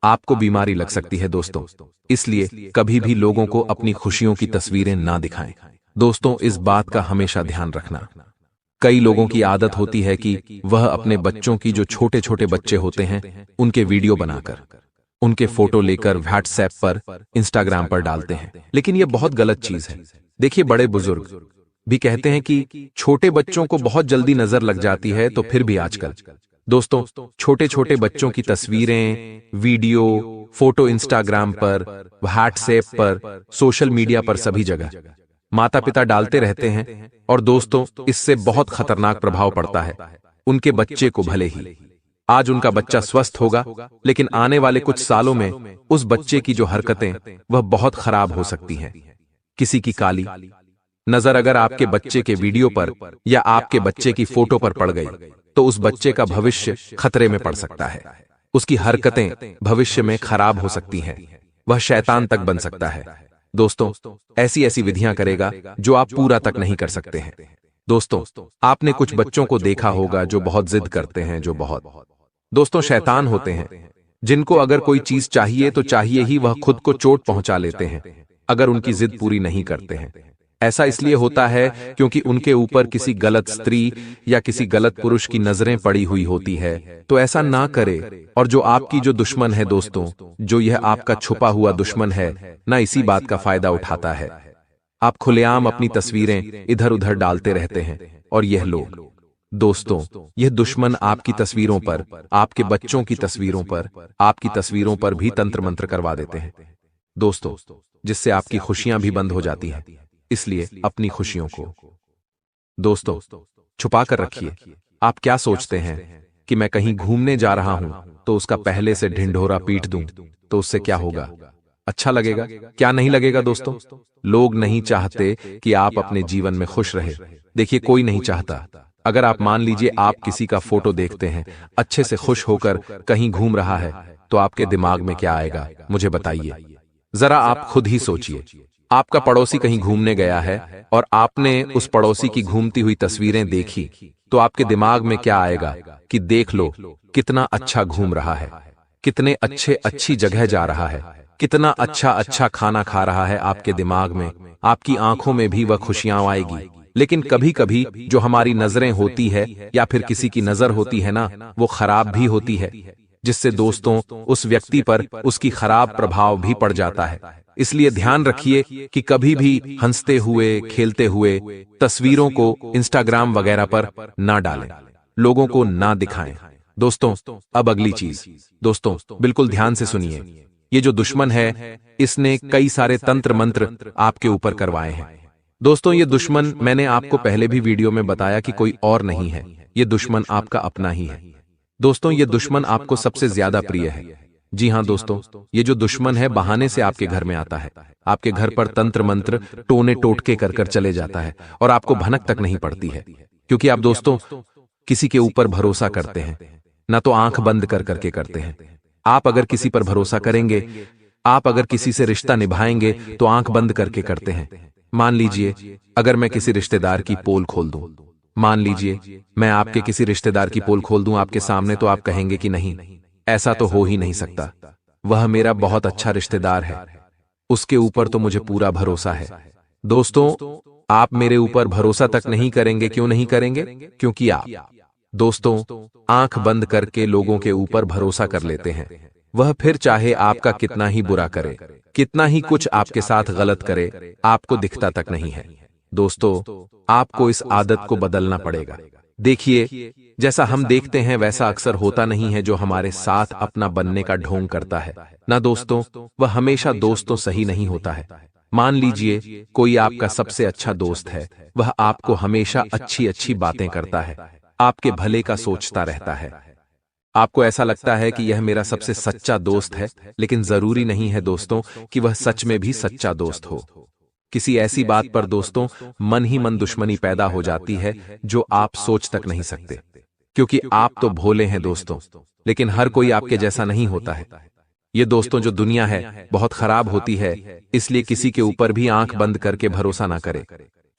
आपको बीमारी लग सकती है। दोस्तों, इसलिए कभी भी लोगों को अपनी खुशियों की तस्वीरें ना दिखाएं। दोस्तों, इस बात का हमेशा ध्यान रखना। कई लोगों की आदत होती है कि वह अपने बच्चों की, जो छोटे छोटे बच्चे होते हैं, उनके वीडियो बनाकर, उनके फोटो लेकर व्हाट्सएप पर, इंस्टाग्राम पर डालते हैं। लेकिन यह बहुत गलत चीज है। देखिए, बड़े बुजुर्ग भी कहते हैं कि छोटे बच्चों को बहुत जल्दी नजर लग जाती है, तो फिर भी आजकल दोस्तों छोटे छोटे बच्चों की तस्वीरें, वीडियो, फोटो इंस्टाग्राम पर, व्हाट्सएप पर, सोशल मीडिया पर, सभी जगह माता पिता डालते रहते हैं। और दोस्तों, इससे बहुत खतरनाक प्रभाव पड़ता है उनके बच्चे को। भले ही आज उनका बच्चा स्वस्थ होगा, लेकिन आने वाले कुछ सालों में उस बच्चे की जो हरकतें वह बहुत खराब हो सकती हैं। किसी की काली नजर अगर आपके बच्चे के वीडियो पर या आपके बच्चे की फोटो पर पड़ गई तो उस बच्चे का भविष्य खतरे में पड़ सकता है। उसकी हरकतें भविष्य में खराब हो सकती हैं, वह शैतान तक बन सकता है। दोस्तों, ऐसी ऐसी विधियां करेगा जो आप पूरा तक नहीं कर सकते हैं। दोस्तों, आपने कुछ बच्चों को देखा होगा जो बहुत जिद करते हैं, जो बहुत दोस्तों शैतान होते हैं, जिनको अगर कोई चीज चाहिए तो चाहिए ही, वह खुद को चोट पहुंचा लेते हैं अगर उनकी जिद पूरी नहीं करते हैं। ऐसा इसलिए होता है क्योंकि उनके ऊपर किसी गलत स्त्री या किसी गलत पुरुष की नजरें पड़ी हुई होती है। तो ऐसा ना करे। और जो आपकी जो दुश्मन है दोस्तों, जो यह आपका छुपा हुआ दुश्मन है ना, इसी बात का फायदा उठाता है। आप खुलेआम अपनी तस्वीरें इधर उधर डालते रहते हैं और यह लोग दोस्तों, यह दुश्मन आपकी तस्वीरों पर, आपके बच्चों की तस्वीरों पर, आपकी तस्वीरों पर भी तंत्र मंत्र करवा देते हैं दोस्तों, जिससे आपकी खुशियां भी बंद हो जाती हैं। इसलिए अपनी खुशियों को दोस्तों छुपा कर रखिए। आप क्या सोचते हैं कि मैं कहीं घूमने जा रहा हूं तो उसका पहले से ढिंढोरा पीट दूं तो उससे क्या होगा? अच्छा लगेगा? क्या नहीं लगेगा दोस्तों? लोग नहीं चाहते कि आप अपने जीवन में खुश रहे। देखिए, कोई नहीं चाहता। अगर आप मान लीजिए आप किसी का फोटो देखते हैं अच्छे से खुश होकर कहीं घूम रहा है, तो आपके दिमाग में क्या आएगा मुझे बताइए। जरा आप खुद ही सोचिए। आपका पड़ोसी कहीं घूमने गया है और आपने उस पड़ोसी की घूमती हुई तस्वीरें देखी, तो आपके दिमाग में क्या आएगा कि देख लो कितना अच्छा घूम रहा है, कितने अच्छी जगह जा रहा है, कितना अच्छा खाना खा रहा है। आपके दिमाग में, आपकी आंखों में भी वह खुशियां आएगी। लेकिन कभी कभी जो हमारी नजरें होती है या फिर किसी की नजर होती है ना, वो खराब भी होती है, जिससे दोस्तों उस व्यक्ति पर उसकी खराब प्रभाव भी पड़ जाता है। इसलिए ध्यान रखिए कि कभी भी हंसते हुए, खेलते हुए तस्वीरों को इंस्टाग्राम वगैरह पर ना डालें, लोगों को ना दिखाएं। दोस्तों, अब अगली चीज दोस्तों बिल्कुल ध्यान से सुनिए। ये जो दुश्मन है, इसने कई सारे तंत्र मंत्र आपके ऊपर करवाए हैं। दोस्तों, ये दुश्मन, मैंने आपको पहले भी वीडियो में बताया कि कोई और नहीं है, ये दुश्मन आपका अपना ही है। दोस्तों, ये दुश्मन आपको सबसे ज्यादा प्रिय है। जी हां दोस्तों, ये जो दुश्मन है बहाने से आपके घर में आता है, आपके घर पर तंत्र मंत्र, टोने टोटके कर कर चले जाता है और आपको भनक तक नहीं पड़ती है। क्योंकि आप दोस्तों किसी के ऊपर भरोसा करते हैं ना, तो आंख बंद कर करके करते हैं। आप अगर किसी पर भरोसा करेंगे, आप अगर किसी से रिश्ता निभाएंगे तो आंख बंद करके करते हैं। मान लीजिए अगर मैं किसी रिश्तेदार की पोल खोल दूं मान लीजिए मैं आपके किसी रिश्तेदार की पोल खोल दूं आपके सामने, तो आप कहेंगे कि नहीं, ऐसा तो हो ही नहीं सकता, वह मेरा बहुत अच्छा रिश्तेदार है, उसके ऊपर तो मुझे पूरा भरोसा है। दोस्तों, आप मेरे ऊपर भरोसा तक नहीं करेंगे। क्यों नहीं करेंगे? क्योंकि आप दोस्तों आंख बंद करके लोगों के ऊपर भरोसा कर लेते हैं। वह फिर चाहे आपका कितना ही बुरा करे, कितना ही कुछ आपके साथ गलत करे, आपको दिखता तक नहीं है। दोस्तों, आपको इस आदत को बदलना पड़ेगा। देखिए, जैसा हम देखते हैं वैसा अक्सर होता नहीं है जो हमारे साथ अपना बनने का ढोंग करता है ना दोस्तों, वह हमेशा दोस्तों सही नहीं होता है। मान लीजिए कोई आपका सबसे अच्छा दोस्त है, वह आपको हमेशा अच्छी अच्छी बातें करता है, आपके भले का सोचता रहता है। आपको ऐसा लगता है कि यह मेरा सबसे सच्चा दोस्त है, लेकिन जरूरी नहीं है दोस्तों कि वह सच में भी सच्चा दोस्त हो। किसी ऐसी बात पर दोस्तों मन ही मन दुश्मनी पैदा हो जाती है जो आप सोच तक नहीं सकते, क्योंकि आप तो भोले हैं दोस्तों, लेकिन हर कोई आपके जैसा नहीं होता है। ये दोस्तों जो दुनिया है बहुत खराब होती है, इसलिए किसी के ऊपर भी आंख बंद करके भरोसा ना करे।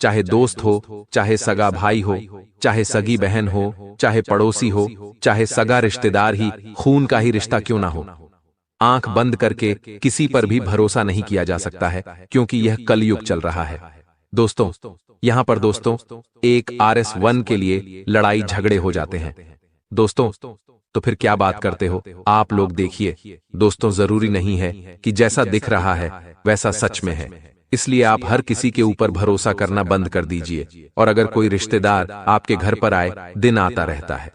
चाहे दोस्त हो, चाहे सगा भाई हो, चाहे सगी बहन हो, चाहे पड़ोसी हो, चाहे सगा रिश्तेदार ही, खून का ही रिश्ता क्यों ना हो, आंख बंद करके किसी पर भी भरोसा नहीं किया जा सकता है, क्योंकि यह कलयुग चल रहा है। दोस्तों, यहां पर दोस्तों एक RS1 के लिए लड़ाई झगड़े हो जाते हैं। दोस्तों, तो फिर क्या बात करते हो आप लोग? देखिए दोस्तों, जरूरी नहीं है कि जैसा दिख रहा है वैसा सच में है, इसलिए आप हर किसी के ऊपर भरोसा करना बंद कर दीजिए। और अगर कोई रिश्तेदार आपके घर पर आए, दिन आता रहता है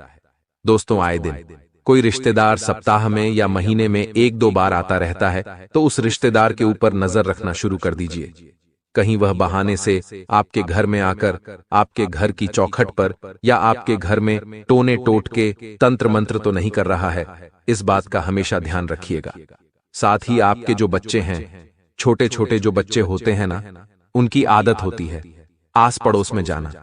दोस्तों, आए दिन कोई रिश्तेदार सप्ताह में या महीने में 1-2 बार आता रहता है, तो उस रिश्तेदार के ऊपर नजर रखना शुरू कर दीजिए। कहीं वह बहाने से आपके घर में आकर आपके घर की चौखट पर या आपके घर में टोने टोट के तंत्र मंत्र तो नहीं कर रहा है, इस बात का हमेशा ध्यान रखिएगा। साथ ही आपके जो बच्चे हैं, छोटे छोटे जो बच्चे होते हैं ना, उनकी आदत होती है आस पड़ोस में जाना।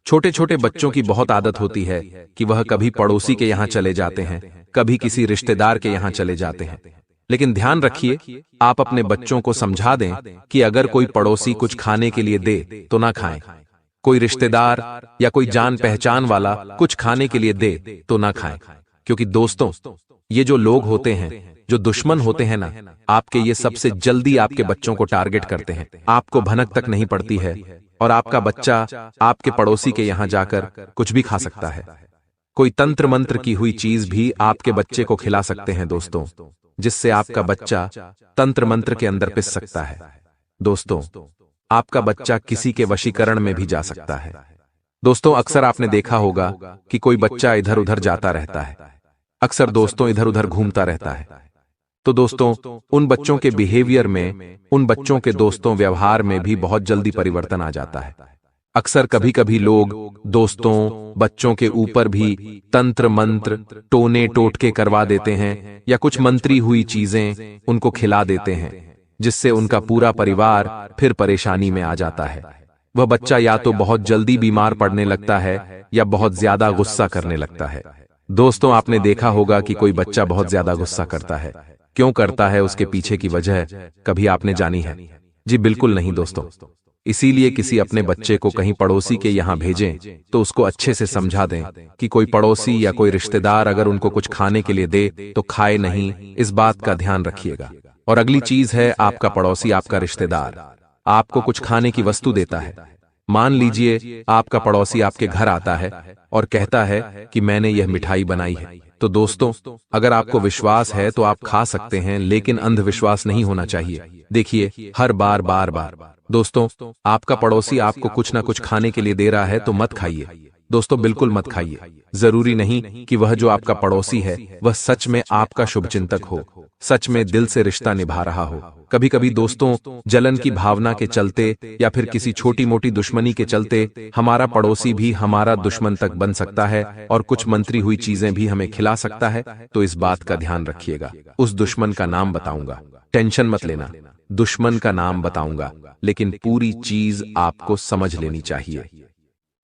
छोटे छोटे बच्चों की बहुत आदत होती है कि वह कभी पड़ोसी के यहां चले जाते हैं, कभी किसी रिश्तेदार के यहां चले जाते हैं। लेकिन ध्यान रखिए, आप अपने बच्चों को समझा दें कि अगर कोई पड़ोसी कुछ खाने के लिए दे तो ना खाएं, कोई रिश्तेदार या कोई जान पहचान वाला कुछ खाने के लिए दे तो ना खाएं। क्योंकि दोस्तों, ये जो लोग होते हैं, जो दुश्मन होते हैं ना, आपके ये सबसे जल्दी आपके बच्चों को टारगेट करते हैं। आपको भनक तक नहीं पड़ती है और आपका बच्चा आपके पड़ोसी के यहां जाकर कुछ भी खा सकता है। कोई तंत्र मंत्र की हुई चीज भी आपके बच्चे को खिला सकते हैं दोस्तों, जिससे आपका बच्चा तंत्र मंत्र के अंदर पिस सकता है। दोस्तों, आपका बच्चा किसी के वशीकरण में भी जा सकता है। दोस्तों, अक्सर आपने देखा होगा कि कोई बच्चा इधर उधर जाता रहता है, अक्सर दोस्तों इधर उधर घूमता रहता है। तो दोस्तों, उन बच्चों के बिहेवियर में, उन बच्चों के दोस्तों व्यवहार में भी बहुत जल्दी परिवर्तन आ जाता है। अक्सर कभी कभी लोग दोस्तों बच्चों के ऊपर भी तंत्र मंत्र टोने टोटके करवा देते हैं या कुछ मंत्री हुई चीजें उनको खिला देते हैं, जिससे उनका पूरा परिवार फिर परेशानी में आ जाता है। वह बच्चा या तो बहुत जल्दी बीमार पड़ने लगता है या बहुत ज्यादा गुस्सा करने लगता है। दोस्तों, आपने देखा होगा कि कोई बच्चा बहुत ज्यादा गुस्सा करता है, क्यों करता है, उसके पीछे की वजह कभी आपने जानी है? जी बिल्कुल नहीं दोस्तों। इसीलिए किसी अपने बच्चे को कहीं पड़ोसी के यहां भेजें तो उसको अच्छे से समझा दें कि कोई पड़ोसी या कोई रिश्तेदार अगर उनको कुछ खाने के लिए दे तो खाए नहीं, इस बात का ध्यान रखिएगा। और अगली चीज है, आपका पड़ोसी, आपका रिश्तेदार आपको कुछ खाने की वस्तु देता है। मान लीजिए आपका पड़ोसी आपके घर आता है और कहता है कि मैंने यह मिठाई बनाई है, तो दोस्तों अगर आपको विश्वास है तो आप खा सकते हैं, लेकिन अंधविश्वास नहीं होना चाहिए। देखिए, हर बार बार बार दोस्तों आपका पड़ोसी आपको कुछ ना कुछ खाने के लिए दे रहा है तो मत खाइए दोस्तों, बिल्कुल मत खाइए। जरूरी नहीं कि वह जो आपका पड़ोसी है वह सच में आपका शुभचिंतक हो, सच में दिल से रिश्ता निभा रहा हो। कभी कभी दोस्तों जलन की भावना के चलते या फिर किसी छोटी मोटी दुश्मनी के चलते हमारा पड़ोसी भी हमारा दुश्मन तक बन सकता है और कुछ मंत्री हुई चीजें भी हमें खिला सकता है। तो इस बात का ध्यान रखिएगा। उस दुश्मन का नाम बताऊंगा, टेंशन मत लेना, दुश्मन का नाम बताऊंगा, लेकिन पूरी चीज आपको समझ लेनी चाहिए।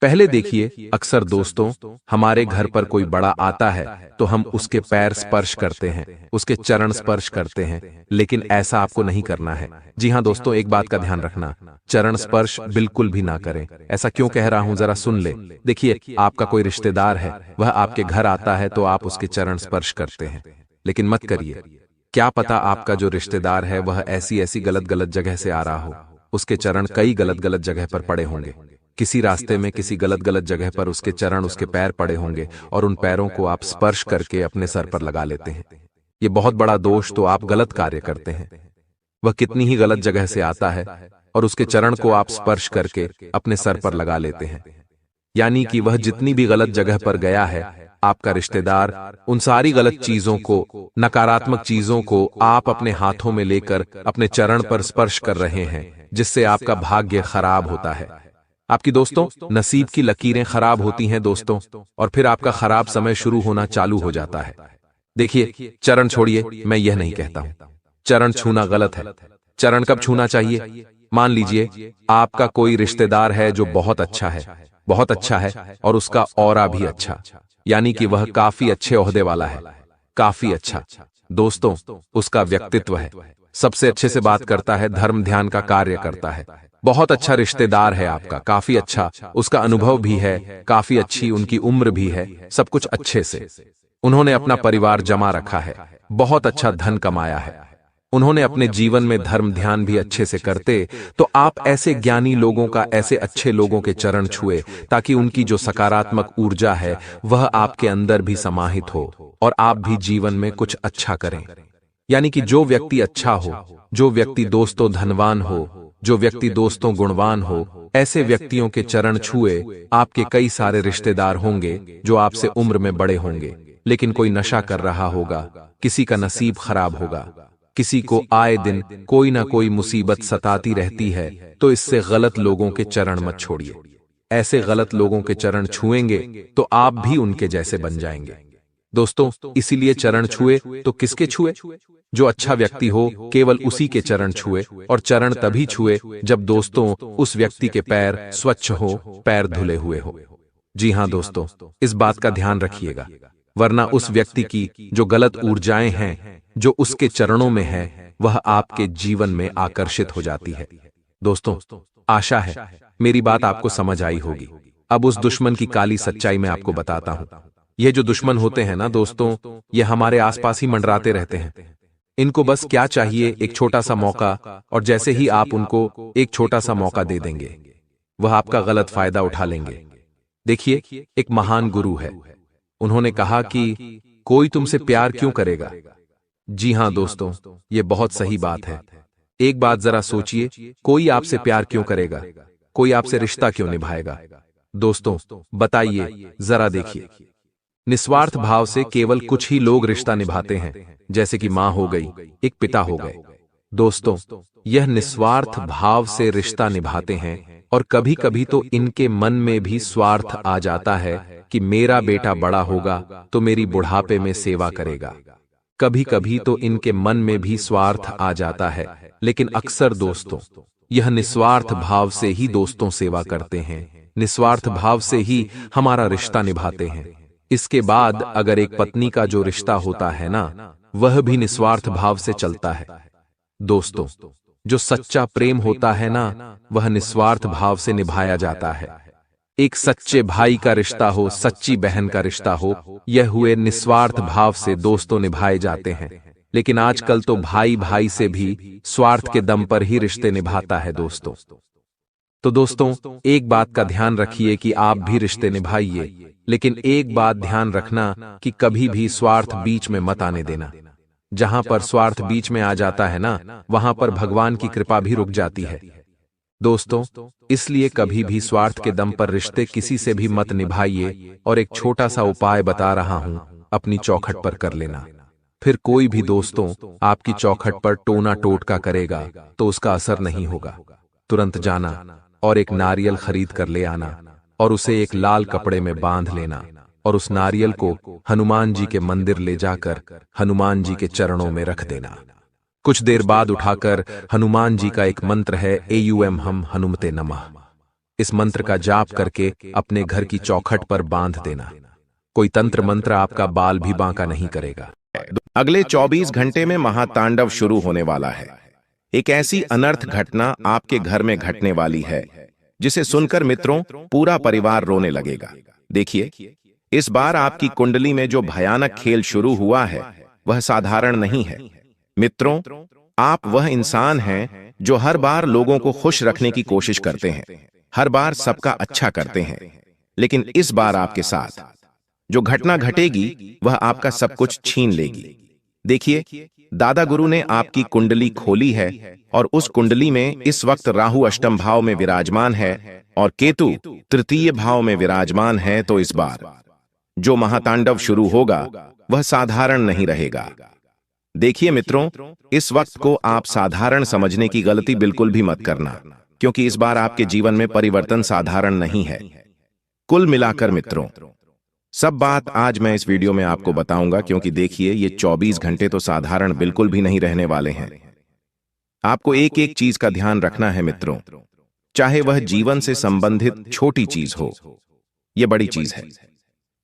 पहले देखिए, अक्सर दोस्तों, हमारे घर पर कोई बड़ा आता है तो हम उसके पैर स्पर्श करते हैं, उसके चरण स्पर्श करते हैं, लेकिन ऐसा आपको नहीं करना है। जी हाँ दोस्तों, एक बात का ध्यान रखना, चरण स्पर्श बिल्कुल भी ना करें। ऐसा क्यों कह रहा हूं, जरा सुन ले। देखिए, आपका कोई रिश्तेदार है, वह आपके घर आता है तो आप उसके चरण स्पर्श करते हैं, लेकिन मत करिए। क्या पता आपका जो रिश्तेदार है वह ऐसी ऐसी गलत गलत जगह से आ रहा हो, उसके चरण कई गलत गलत जगह पर पड़े होंगे, किसी रास्ते में किसी गलत गलत जगह पर उसके चरण, उसके पैर पड़े होंगे और उन पैरों को आप स्पर्श करके अपने सर पर लगा लेते हैं। ये बहुत बड़ा दोष, तो आप गलत कार्य करते हैं। वह कितनी ही गलत जगह से आता है और उसके चरण को आप स्पर्श करके अपने सर पर लगा लेते हैं, यानी कि वह जितनी भी गलत जगह पर गया है, आपका रिश्तेदार, उन सारी गलत चीजों को, नकारात्मक चीजों को आप अपने हाथों में लेकर अपने चरण पर स्पर्श कर रहे हैं, जिससे आपका भाग्य खराब होता है। आपकी दोस्तों नसीब की लकीरें खराब होती हैं दोस्तों, और फिर आपका खराब समय शुरू होना चालू हो जाता है। देखिए, चरण छोड़िए, मैं यह नहीं कहता हूं चरण छूना गलत है। चरण कब छूना चाहिए? मान लीजिए आपका कोई रिश्तेदार है जो बहुत अच्छा है, बहुत अच्छा है, और उसका ऑरा भी अच्छा, यानी कि वह काफी अच्छे ओहदे वाला है, काफी अच्छा। दोस्तों, उसका व्यक्तित्व है, सबसे अच्छे से बात करता है, धर्म ध्यान का कार्य करता है, बहुत अच्छा रिश्तेदार है आपका, काफी अच्छा, उसका अनुभव भी है, काफी अच्छी उनकी उम्र भी है, सब कुछ अच्छे से। उन्होंने अपना परिवार जमा रखा है, बहुत अच्छा धन कमाया है, उन्होंने अपने जीवन में धर्म ध्यान भी अच्छे से करते, तो आप ऐसे ज्ञानी लोगों का, ऐसे अच्छे लोगों के चरण छुए, ताकि उनकी जो सकारात्मक ऊर्जा है वह आपके अंदर भी समाहित हो और आप भी जीवन में कुछ अच्छा करें। यानी कि जो व्यक्ति अच्छा हो, जो व्यक्ति दोस्तों धनवान हो, जो व्यक्ति दोस्तों गुणवान हो, ऐसे व्यक्तियों के चरण छुए आपके कई सारे रिश्तेदार होंगे जो आपसे उम्र में बड़े होंगे, लेकिन कोई नशा कर रहा होगा, किसी का नसीब खराब होगा, किसी को आए दिन कोई ना कोई मुसीबत सताती रहती है, तो इससे गलत लोगों के चरण मत छोड़िए। ऐसे गलत लोगों के चरण छुएंगे तो आप भी उनके जैसे बन जाएंगे। दोस्तों, इसीलिए चरण छुए तो किसके छुए? जो अच्छा व्यक्ति हो, केवल उसी के चरण छुए, और चरण तभी छुए जब दोस्तों उस व्यक्ति के पैर स्वच्छ हो, पैर धुले हुए हो। जी हां दोस्तों, इस बात का ध्यान रखिएगा, वरना उस व्यक्ति की जो गलत ऊर्जाएं हैं, जो उसके चरणों में है, वह आपके जीवन में आकर्षित हो जाती है। दोस्तों, आशा है मेरी बात आपको समझ आई होगी। अब उस दुश्मन की काली सच्चाई मैं आपको बताता हूं। ये जो दुश्मन होते हैं ना दोस्तों, ये हमारे आसपास ही मंडराते रहते हैं। इनको बस क्या चाहिए, एक छोटा सा मौका, और जैसे ही आप उनको एक छोटा सा मौका दे देंगे, वह आपका गलत फायदा उठा लेंगे। देखिए, एक महान गुरु है, उन्होंने कहा कि कोई तुमसे प्यार क्यों करेगा? जी हां दोस्तों, ये बहुत सही बात है। एक बात जरा सोचिए, कोई आपसे प्यार क्यों करेगा? कोई आपसे रिश्ता क्यों निभाएगा? दोस्तों बताइए, जरा देखिए, निस्वार्थ भाव से केवल कुछ ही लोग रिश्ता निभाते हैं, जैसे कि मां हो गई, एक पिता हो गए। दोस्तों, यह निस्वार्थ भाव से रिश्ता निभाते हैं, और कभी कभी तो इनके मन में भी स्वार्थ आ जाता है कि मेरा बेटा बड़ा होगा तो मेरी बुढ़ापे में सेवा करेगा। कभी कभी तो इनके मन में भी स्वार्थ आ जाता है, लेकिन अक्सर दोस्तों यह निस्वार्थ भाव से ही दोस्तों सेवा करते हैं, निस्वार्थ भाव से ही हमारा रिश्ता निभाते हैं। इसके बाद अगर एक पत्नी का जो रिश्ता होता है ना, वह भी निस्वार्थ भाव से चलता है। दोस्तों, जो सच्चा प्रेम होता है ना, वह निस्वार्थ भाव से निभाया जाता है। एक सच्चे भाई का रिश्ता हो, सच्ची बहन का रिश्ता हो, यह हुए निस्वार्थ भाव से दोस्तों निभाए जाते हैं। लेकिन आजकल तो भाई भाई से भी स्वार्थ के दम पर ही रिश्ते निभाता है दोस्तों। तो दोस्तों, एक बात का ध्यान रखिए कि आप भी रिश्ते निभाइए, लेकिन एक बात ध्यान रखना कि कभी भी स्वार्थ बीच में मत आने देना। जहां पर स्वार्थ बीच में आ जाता है ना, वहां पर भगवान की कृपा भी रुक जाती है। दोस्तों, इसलिए कभी भी स्वार्थ के दम पर रिश्ते किसी से भी मत निभाइए, और एक छोटा सा उपाय बता रहा हूं, अपनी चौखट पर कर लेना। फिर कोई भी दोस्तों आपकी चौखट पर टोना टोटका करेगा तो उसका असर नहीं होगा। तुरंत जाना और एक नारियल खरीद कर ले आना, और उसे एक लाल कपड़े में बांध लेना, और उस नारियल को हनुमान जी के मंदिर ले जाकर हनुमान जी के चरणों में रख देना। कुछ देर बाद उठाकर हनुमान जी का एक मंत्र है, एयूएम हम हनुमते नमः, इस मंत्र का जाप करके अपने घर की चौखट पर बांध देना। कोई तंत्र मंत्र आपका बाल भी बांका नहीं करेगा। अगले 24 घंटे में महातांडव शुरू होने वाला है। एक ऐसी अनर्थ घटना आपके घर में घटने वाली है जिसे सुनकर मित्रों पूरा परिवार रोने लगेगा। देखिए, इस बार आपकी कुंडली में जो भयानक खेल शुरू हुआ है वह साधारण नहीं है। मित्रों, आप वह इंसान हैं जो हर बार लोगों को खुश रखने की कोशिश करते हैं, हर बार सबका अच्छा करते हैं, लेकिन इस बार आपके साथ जो घटना घटेगी वह आपका सब कुछ छीन लेगी। देखिए, दादा गुरु ने आपकी कुंडली खोली है और उस कुंडली में इस वक्त राहु अष्टम भाव में विराजमान है और केतु तृतीय भाव में विराजमान है। तो इस बार जो महातांडव शुरू होगा वह साधारण नहीं रहेगा। देखिए मित्रों, इस वक्त को आप साधारण समझने की गलती बिल्कुल भी मत करना, क्योंकि इस बार आपके जीवन में परिवर्तन साधारण नहीं है। कुल मिलाकर मित्रों, सब बात आज मैं इस वीडियो में आपको बताऊंगा, क्योंकि देखिए ये 24 घंटे तो साधारण बिल्कुल भी नहीं रहने वाले हैं। आपको एक एक चीज का ध्यान रखना है मित्रों, चाहे वह जीवन से संबंधित छोटी चीज हो, यह बड़ी चीज है,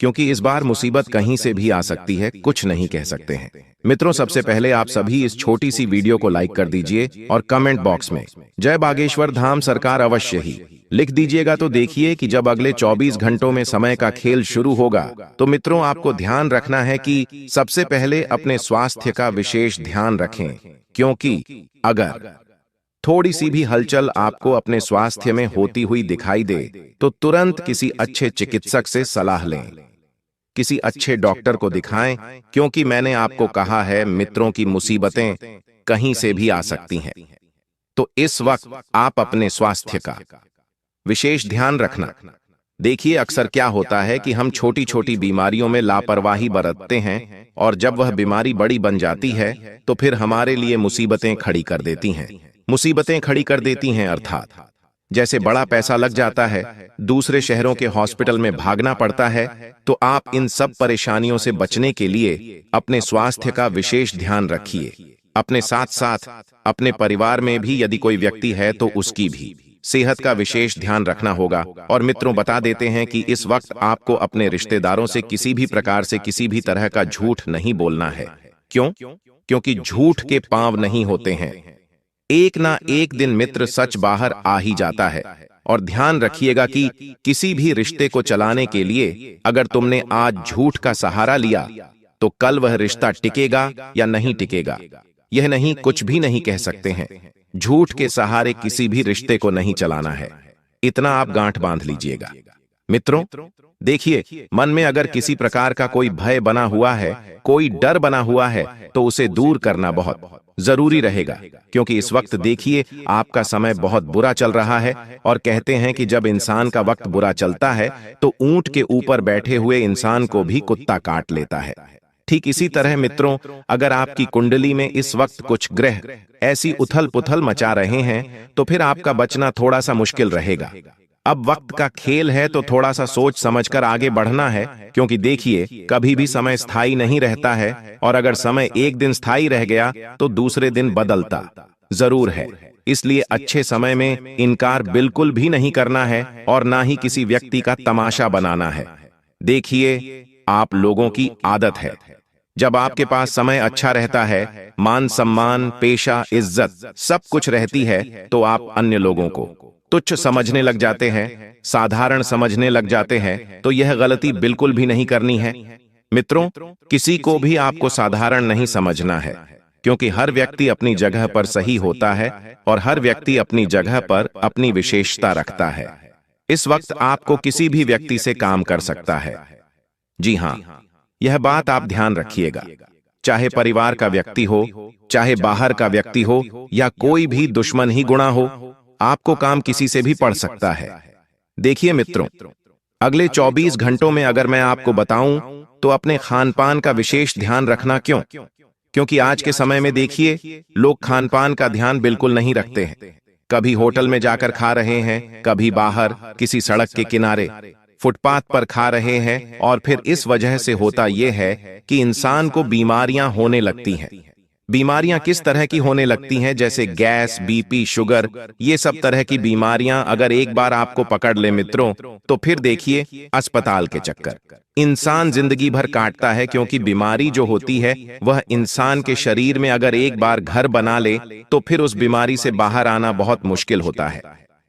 क्योंकि इस बार मुसीबत कहीं से भी आ सकती है, कुछ नहीं कह सकते हैं। मित्रों, सबसे पहले आप सभी इस छोटी सी वीडियो को लाइक कर दीजिए और कमेंट बॉक्स में जय बागेश्वर धाम सरकार अवश्य ही लिख दीजिएगा। तो देखिए कि जब अगले 24 घंटों में समय का खेल शुरू होगा तो मित्रों आपको ध्यान रखना है कि सबसे पहले अपने स्वास्थ्य का विशेष ध्यान रखें, क्योंकि अगर थोड़ी सी भी हलचल आपको अपने स्वास्थ्य में होती हुई दिखाई दे तो तुरंत किसी अच्छे चिकित्सक से सलाह लें, किसी अच्छे डॉक्टर को दिखाएं, क्योंकि मैंने आपको कहा है मित्रों की मुसीबतें कहीं से भी आ सकती हैं। तो इस वक्त आप अपने स्वास्थ्य का विशेष ध्यान रखना। देखिए, अक्सर क्या होता है कि हम छोटी छोटी बीमारियों में लापरवाही बरतते हैं और जब वह बीमारी बड़ी बन जाती है तो फिर हमारे लिए मुसीबतें खड़ी कर देती हैं। मुसीबतें खड़ी कर देती हैं अर्थात जैसे बड़ा पैसा लग जाता है, दूसरे शहरों के हॉस्पिटल में भागना पड़ता है। तो आप इन सब परेशानियों से बचने के लिए अपने स्वास्थ्य का विशेष ध्यान रखिए। अपने साथ साथ अपने परिवार में भी यदि कोई व्यक्ति है तो उसकी भी सेहत का विशेष ध्यान रखना होगा। और मित्रों, बता देते हैं कि इस वक्त आपको अपने रिश्तेदारों से किसी भी प्रकार से किसी भी तरह का झूठ नहीं बोलना है। क्यों? क्योंकि झूठ के पांव नहीं होते हैं, एक ना एक दिन मित्र सच बाहर आ ही जाता है। और ध्यान रखिएगा कि किसी भी रिश्ते को चलाने के लिए अगर तुमने आज झूठ का सहारा लिया तो कल वह रिश्ता टिकेगा या नहीं टिकेगा, यह नहीं कुछ भी नहीं कह सकते हैं। झूठ के सहारे किसी भी रिश्ते को नहीं चलाना है, इतना आप गांठ बांध लीजिएगा। मित्रों, देखिए, मन में अगर किसी प्रकार का कोई भय बना हुआ है, कोई डर बना हुआ है, तो उसे दूर करना बहुत जरूरी रहेगा, क्योंकि इस वक्त देखिए आपका समय बहुत बुरा चल रहा है। और कहते हैं कि जब इंसान का वक्त बुरा चलता है तो ऊंट के ऊपर बैठे हुए इंसान को भी कुत्ता काट लेता है। ठीक इसी तरह मित्रों, अगर आपकी कुंडली में इस वक्त कुछ ग्रह ऐसी उथल पुथल मचा रहे हैं तो फिर आपका बचना थोड़ा सा मुश्किल रहेगा। अब वक्त का खेल है तो थोड़ा सा सोच समझकर आगे बढ़ना है, क्योंकि देखिए कभी भी समय स्थायी नहीं रहता है, और अगर समय एक दिन स्थायी रह गया तो दूसरे दिन बदलता जरूर है। इसलिए अच्छे समय में इनकार बिल्कुल भी नहीं करना है और ना ही किसी व्यक्ति का तमाशा बनाना है। देखिए, आप लोगों की आदत है, जब आपके पास समय अच्छा रहता है, मान सम्मान, पेशा, इज्जत सब कुछ रहती है, तो आप अन्य लोगों को तुच्छ समझने लग जाते हैं, साधारण समझने लग जाते हैं। तो यह गलती बिल्कुल भी नहीं करनी है। मित्रों, किसी को भी आपको साधारण नहीं समझना है, क्योंकि हर व्यक्ति अपनी जगह पर सही होता है और हर व्यक्ति अपनी जगह पर अपनी विशेषता रखता है। इस वक्त आपको किसी भी व्यक्ति से काम कर सकता है। जी हां, यह बात आप ध्यान रखिएगा, चाहे परिवार का व्यक्ति हो, चाहे बाहर का व्यक्ति हो, या कोई भी दुश्मन ही गुणा हो, आपको काम किसी से भी पड़ सकता है। देखिए मित्रों, अगले 24 घंटों में अगर मैं आपको बताऊं तो अपने खान पान का विशेष ध्यान रखना। क्यों? क्योंकि आज के समय में देखिए लोग खान पान का ध्यान बिल्कुल नहीं रखते हैं। कभी होटल में जाकर खा रहे हैं, कभी बाहर किसी सड़क के किनारे फुटपाथ पर खा रहे हैं, और फिर इस वजह से होता यह है कि इंसान को बीमारियां होने लगती हैं। बीमारियां किस तरह की होने लगती हैं, जैसे गैस, बीपी, शुगर, ये सब तरह की बीमारियां अगर एक बार आपको पकड़ ले मित्रों, तो फिर देखिए अस्पताल के चक्कर इंसान जिंदगी भर काटता है, क्योंकि बीमारी जो होती है वह इंसान के शरीर में अगर एक बार घर बना ले तो फिर उस बीमारी से बाहर आना बहुत मुश्किल होता है।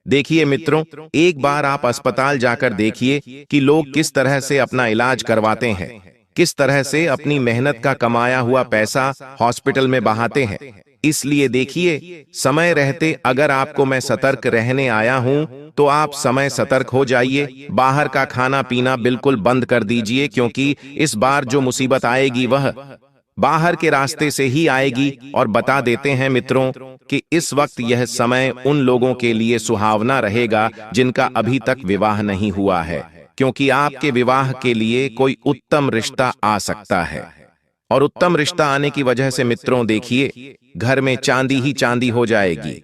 देखिए मित्रों, एक बार आप अस्पताल जाकर देखिए कि लोग किस तरह से अपना इलाज करवाते हैं, किस तरह से अपनी मेहनत का कमाया हुआ पैसा हॉस्पिटल में बहाते हैं। इसलिए देखिए, समय रहते अगर आपको मैं सतर्क रहने आया हूं तो आप समय सतर्क हो जाइए। बाहर का खाना पीना बिल्कुल बंद कर दीजिए, क्योंकि इस बार जो मुसीबत आएगी वह बाहर के रास्ते से ही आएगी। और बता देते हैं मित्रों कि इस वक्त यह समय उन लोगों के लिए सुहावना रहेगा जिनका अभी तक विवाह नहीं हुआ है, क्योंकि आपके विवाह के लिए कोई उत्तम रिश्ता आ सकता है। और उत्तम रिश्ता आने की वजह से मित्रों देखिए, घर में चांदी ही चांदी हो जाएगी।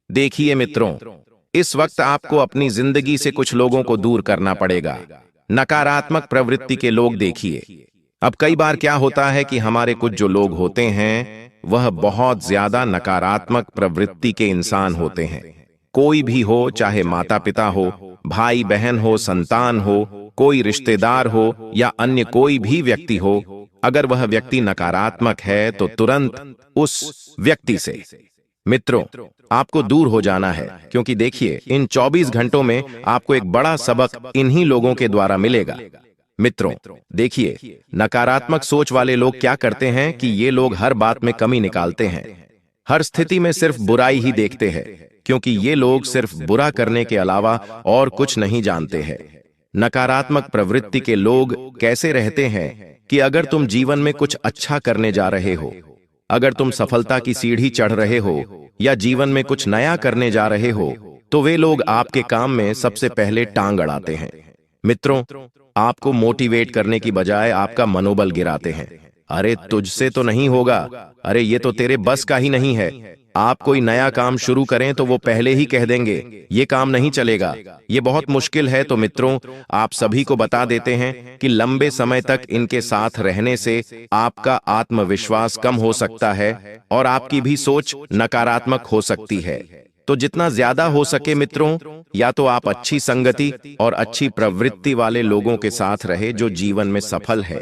देखिए मित्रों, इस वक्त आपको अपनी जिंदगी से कुछ लोगों को दूर करना पड़ेगा। नकारात्मक प्रवृत्ति के लोग देखिए, अब कई बार क्या होता है कि हमारे कुछ जो लोग होते हैं वह बहुत ज्यादा नकारात्मक प्रवृत्ति के इंसान होते हैं। कोई भी हो, चाहे माता पिता हो, भाई बहन हो, संतान हो, कोई रिश्तेदार हो या अन्य कोई भी व्यक्ति हो, अगर वह व्यक्ति नकारात्मक है तो तुरंत उस व्यक्ति से मित्रों आपको दूर हो जाना है, क्योंकि देखिए इन 24 घंटों में आपको एक बड़ा सबक इन्हीं लोगों के द्वारा मिलेगा। मित्रों देखिए, नकारात्मक सोच वाले लोग क्या करते हैं कि ये लोग हर बात में कमी निकालते हैं, हर स्थिति में सिर्फ बुराई ही देखते हैं, क्योंकि ये लोग सिर्फ बुरा करने के अलावा और कुछ नहीं जानते हैं। नकारात्मक प्रवृत्ति के लोग कैसे रहते हैं कि अगर तुम जीवन में कुछ अच्छा करने जा रहे हो, अगर तुम सफलता की सीढ़ी चढ़ रहे हो या जीवन में कुछ नया करने जा रहे हो, तो वे लोग आपके काम में सबसे पहले टांग अड़ाते हैं। मित्रों, आपको मोटिवेट करने की बजाय आपका मनोबल गिराते हैं। अरे तुझसे तो नहीं होगा, अरे ये तो तेरे बस का ही नहीं है। आप कोई नया काम शुरू करें तो वो पहले ही कह देंगे ये काम नहीं चलेगा, ये बहुत मुश्किल है। तो मित्रों, आप सभी को बता देते हैं कि लंबे समय तक इनके साथ रहने से आपका आत्मविश्वास कम हो सकता है और आपकी भी सोच नकारात्मक हो सकती है। तो जितना ज्यादा हो सके मित्रों, या तो आप अच्छी संगति और अच्छी प्रवृत्ति वाले लोगों के साथ रहे जो जीवन में सफल है,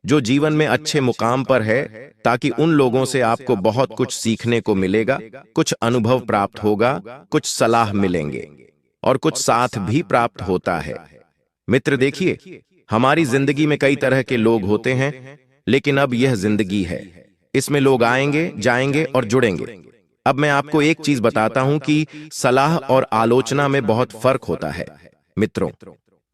जो जीवन में अच्छे मुकाम पर है, ताकि उन लोगों से आपको बहुत कुछ सीखने को मिलेगा, कुछ अनुभव प्राप्त होगा, कुछ सलाह मिलेंगे और कुछ साथ भी प्राप्त होता है। मित्र देखिए, हमारी जिंदगी में कई तरह के लोग होते हैं, लेकिन अब यह जिंदगी है, इसमें लोग आएंगे, जाएंगे और जुड़ेंगे। अब मैं आपको एक चीज बताता हूं कि सलाह और आलोचना में बहुत फर्क होता है। मित्रों,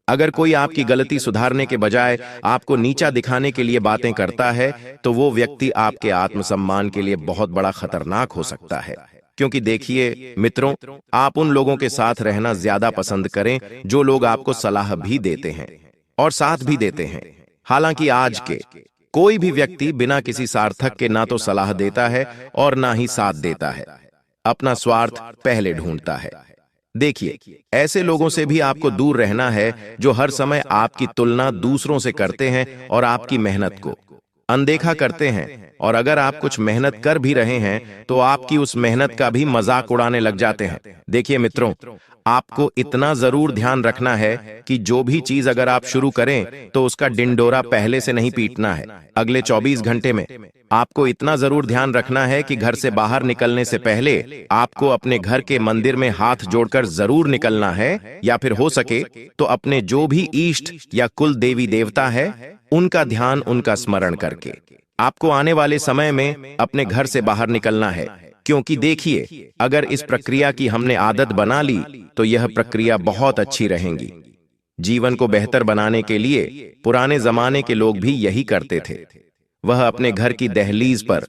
अगर कोई आपकी गलती सुधारने के बजाय आपको नीचा दिखाने के लिए बातें करता है, तो वो व्यक्ति आपके आत्मसम्मान के लिए बहुत बड़ा खतरनाक हो सकता है। क्योंकि देखिए मित्रों, आप उन लोगों के साथ रहना ज्यादा पसंद करें जो लोग आपको सलाह भी देते हैं और साथ भी देते हैं। हालांकि आज के कोई भी व्यक्ति बिना किसी सार्थक के ना तो सलाह देता है और ना ही साथ देता है, अपना स्वार्थ पहले ढूंढता है। देखिए, ऐसे लोगों से भी आपको दूर रहना है जो हर समय आपकी तुलना दूसरों से करते हैं और आपकी मेहनत को अनदेखा करते हैं। और अगर आप कुछ मेहनत कर भी रहे हैं तो आपकी उस मेहनत का भी मजाक उड़ाने लग जाते हैं। देखिए मित्रों, आपको इतना जरूर ध्यान रखना है कि जो भी चीज अगर आप शुरू करें तो उसका डिंडोरा पहले से नहीं पीटना है। अगले 24 घंटे में आपको इतना जरूर ध्यान रखना है कि घर से बाहर निकलने से पहले आपको अपने घर के मंदिर में हाथ जोड़कर जरूर निकलना है, या फिर हो सके तो अपने जो भी इष्ट या कुल देवी देवता है उनका ध्यान, उनका स्मरण करके आपको आने वाले समय में अपने घर से बाहर निकलना है। क्योंकि देखिए, अगर इस प्रक्रिया की हमने आदत बना ली तो यह प्रक्रिया बहुत अच्छी रहेगी। जीवन को बेहतर बनाने के लिए पुराने जमाने के लोग भी यही करते थे। वह अपने घर की दहलीज पर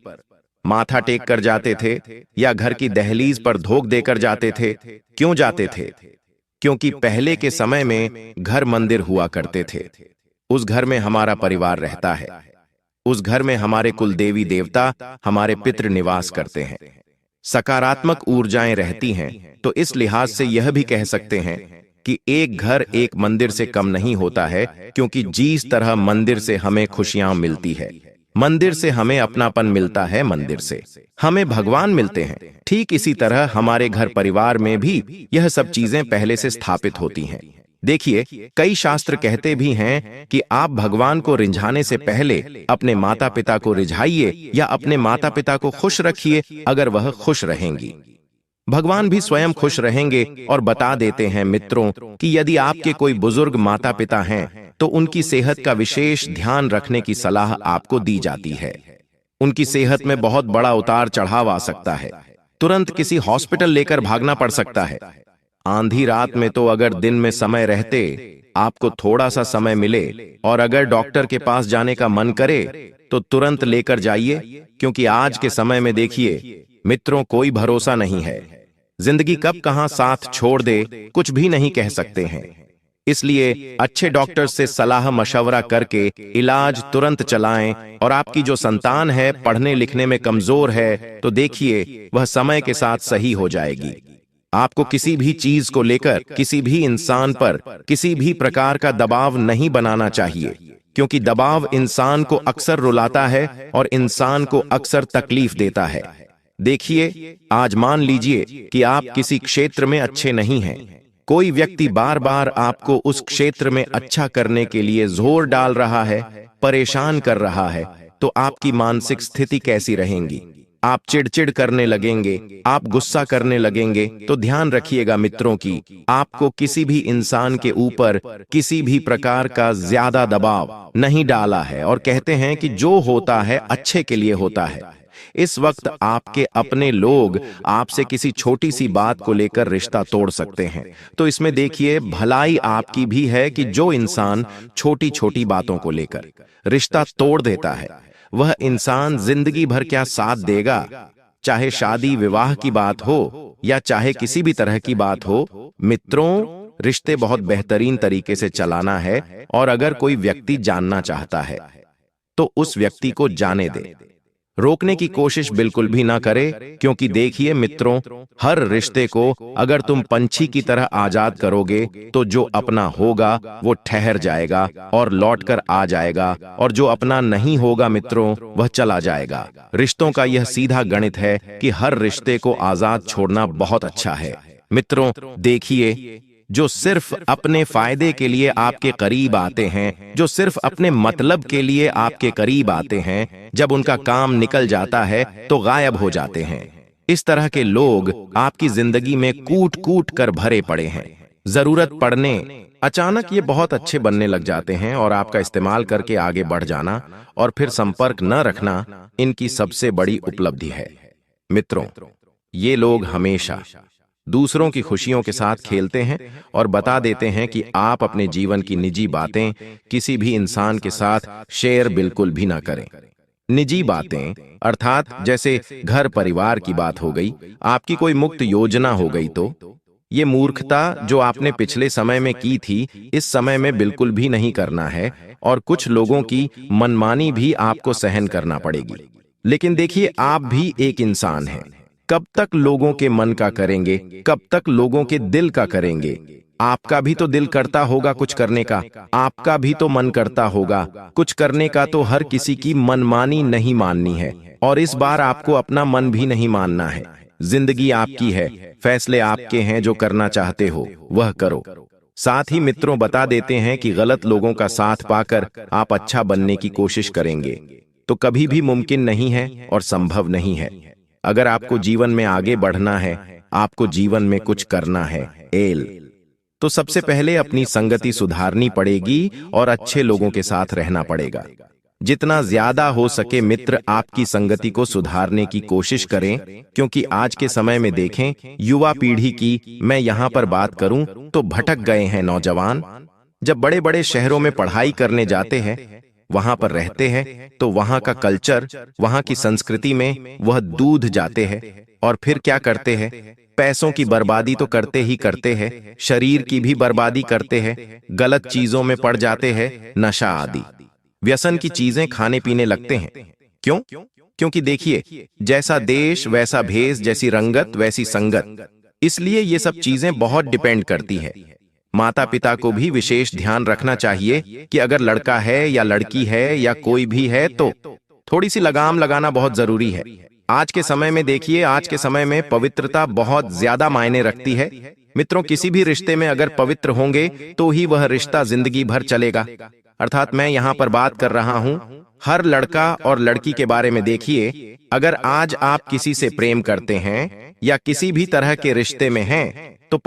माथा टेक कर जाते थे या घर की दहलीज पर धोख देकर जाते थे। क्यों जाते थे? क्योंकि पहले के समय में घर मंदिर हुआ करते थे। उस घर में हमारा परिवार रहता है, उस घर में हमारे कुल देवी देवता, हमारे पितृ निवास करते हैं, सकारात्मक ऊर्जाएं रहती हैं। तो इस लिहाज से यह भी कह सकते हैं कि एक घर एक मंदिर से कम नहीं होता है, क्योंकि जिस तरह मंदिर से हमें खुशियां मिलती है, मंदिर से हमें अपनापन मिलता है, मंदिर से हमें भगवान मिलते हैं। ठीक इसी तरह हमारे घर परिवार में भी यह सब चीजें पहले से स्थापित होती हैं। देखिए, कई शास्त्र कहते भी हैं कि आप भगवान को रिझाने से पहले अपने माता पिता को रिझाइए या अपने माता पिता को खुश रखिए। अगर वह खुश रहेंगी, भगवान भी स्वयं खुश रहेंगे। और बता देते हैं मित्रों कि यदि आपके कोई बुजुर्ग माता पिता हैं तो उनकी सेहत का विशेष ध्यान रखने की सलाह आपको दी जाती है। उनकी सेहत में बहुत बड़ा उतार चढ़ाव आ सकता है, तुरंत किसी हॉस्पिटल लेकर भागना पड़ सकता है। आंधी रात में तो अगर दिन में समय रहते आपको थोड़ा सा समय मिले और अगर डॉक्टर के पास जाने का मन करे तो तुरंत लेकर जाइए, क्योंकि आज के समय में देखिए मित्रों, कोई भरोसा नहीं है। जिंदगी कब कहां साथ छोड़ दे कुछ भी नहीं कह सकते हैं। इसलिए अच्छे डॉक्टर से सलाह मशवरा करके इलाज तुरंत चलाएं। और आपकी जो संतान है पढ़ने लिखने में कमजोर है तो देखिए वह समय के साथ सही हो जाएगी। आपको किसी भी चीज को लेकर, किसी भी इंसान पर किसी भी प्रकार का दबाव नहीं बनाना चाहिए, क्योंकि दबाव इंसान को अक्सर रुलाता है और इंसान को अक्सर तकलीफ देता है। देखिए, आज मान लीजिए कि आप किसी क्षेत्र में अच्छे नहीं हैं, कोई व्यक्ति बार बार आपको उस क्षेत्र में अच्छा करने के लिए जोर डाल रहा है, परेशान कर रहा है, तो आपकी मानसिक स्थिति कैसी रहेगी? आप चिड़चिड़ करने लगेंगे, आप गुस्सा करने लगेंगे। तो ध्यान रखिएगा मित्रों की आपको किसी भी इंसान के ऊपर किसी भी प्रकार का ज्यादा दबाव नहीं डाला है। और कहते हैं कि जो होता है अच्छे के लिए होता है। इस वक्त आपके अपने लोग आपसे किसी छोटी सी बात को लेकर रिश्ता तोड़ सकते हैं। तो इसमें देखिए, भलाई आपकी भी है कि जो इंसान छोटी छोटी बातों को लेकर रिश्ता तोड़ देता है, वह इंसान जिंदगी भर क्या साथ देगा? चाहे शादी विवाह की बात हो या चाहे किसी भी तरह की बात हो, मित्रों रिश्ते बहुत बेहतरीन तरीके से चलाना है। और अगर कोई व्यक्ति जानना चाहता है तो उस व्यक्ति को जाने दे, रोकने की कोशिश बिल्कुल भी ना करे। क्योंकि देखिए मित्रों, हर रिश्ते को अगर तुम पंछी की तरह आजाद करोगे तो जो अपना होगा वो ठहर जाएगा और लौटकर आ जाएगा, और जो अपना नहीं होगा मित्रों वह चला जाएगा। रिश्तों का यह सीधा गणित है कि हर रिश्ते को आजाद छोड़ना बहुत अच्छा है। मित्रों देखिए, जो सिर्फ अपने फायदे के लिए आपके करीब आते हैं, जो सिर्फ अपने मतलब के लिए आपके करीब आते हैं, जब उनका काम निकल जाता है तो गायब हो जाते हैं। इस तरह के लोग आपकी जिंदगी में कूट कूट कर भरे पड़े हैं। जरूरत पड़ने अचानक ये बहुत अच्छे बनने लग जाते हैं और आपका इस्तेमाल करके आगे बढ़ जाना और फिर संपर्क न रखना इनकी सबसे बड़ी उपलब्धि है। मित्रों, ये लोग हमेशा दूसरों की खुशियों के साथ खेलते हैं और बता देते हैं कि आप अपने जीवन की निजी बातें किसी भी इंसान के साथ शेयर बिल्कुल भी ना करें। निजी बातें अर्थात जैसे घर परिवार की बात हो गई, आपकी कोई मुक्त योजना हो गई, तो ये मूर्खता जो आपने पिछले समय में की थी, इस समय में बिल्कुल भी नहीं करना है। और कुछ लोगों की मनमानी भी आपको सहन करना पड़ेगी। लेकिन देखिए, आप भी एक इंसान हैं। कब तक लोगों के मन का करेंगे? कब तक लोगों के दिल का करेंगे? आपका भी तो दिल करता होगा कुछ करने का, आपका भी तो मन करता होगा कुछ करने का। तो हर किसी की मनमानी नहीं माननी है, और इस बार आपको अपना मन भी नहीं मानना है। जिंदगी आपकी है, फैसले आपके हैं। जो करना चाहते हो वह करो। साथ ही मित्रों बता देते हैं कि गलत लोगों का साथ पाकर आप अच्छा बनने की कोशिश करेंगे तो कभी भी मुमकिन नहीं है और संभव नहीं है। अगर आपको जीवन में आगे बढ़ना है, आपको जीवन में कुछ करना है तो सबसे पहले अपनी संगति सुधारनी पड़ेगी और अच्छे लोगों के साथ रहना पड़ेगा। जितना ज्यादा हो सके मित्र आपकी संगति को सुधारने की कोशिश करें, क्योंकि आज के समय में देखें युवा पीढ़ी की मैं यहाँ पर बात करूं तो भटक गए हैं नौजवान। जब बड़े बड़े शहरों में पढ़ाई करने जाते हैं, वहां पर रहते हैं, तो वहां का कल्चर, वहां की संस्कृति में वह दूध जाते हैं। और फिर क्या करते हैं? पैसों की बर्बादी तो करते ही करते हैं, शरीर की भी बर्बादी करते हैं, गलत चीजों में पड़ जाते हैं, नशा आदि व्यसन की चीजें खाने पीने लगते हैं। क्यों? क्योंकि देखिए, जैसा देश वैसा भेष, जैसी रंगत वैसी संगत। इसलिए ये सब चीजें बहुत डिपेंड करती है। माता पिता को भी विशेष ध्यान रखना चाहिए कि अगर लड़का है या लड़की है या कोई भी है तो थोड़ी सी लगाम लगाना बहुत जरूरी है। आज के समय में देखिए, आज के समय में पवित्रता बहुत ज्यादा मायने रखती है। मित्रों, किसी भी रिश्ते में अगर पवित्र होंगे तो ही वह रिश्ता जिंदगी भर चलेगा। अर्थात मैं यहाँ पर बात कर रहा हूँ हर लड़का और लड़की के बारे में। देखिए, अगर आज आप किसी से प्रेम करते हैं या किसी भी तरह के रिश्ते में हैं तो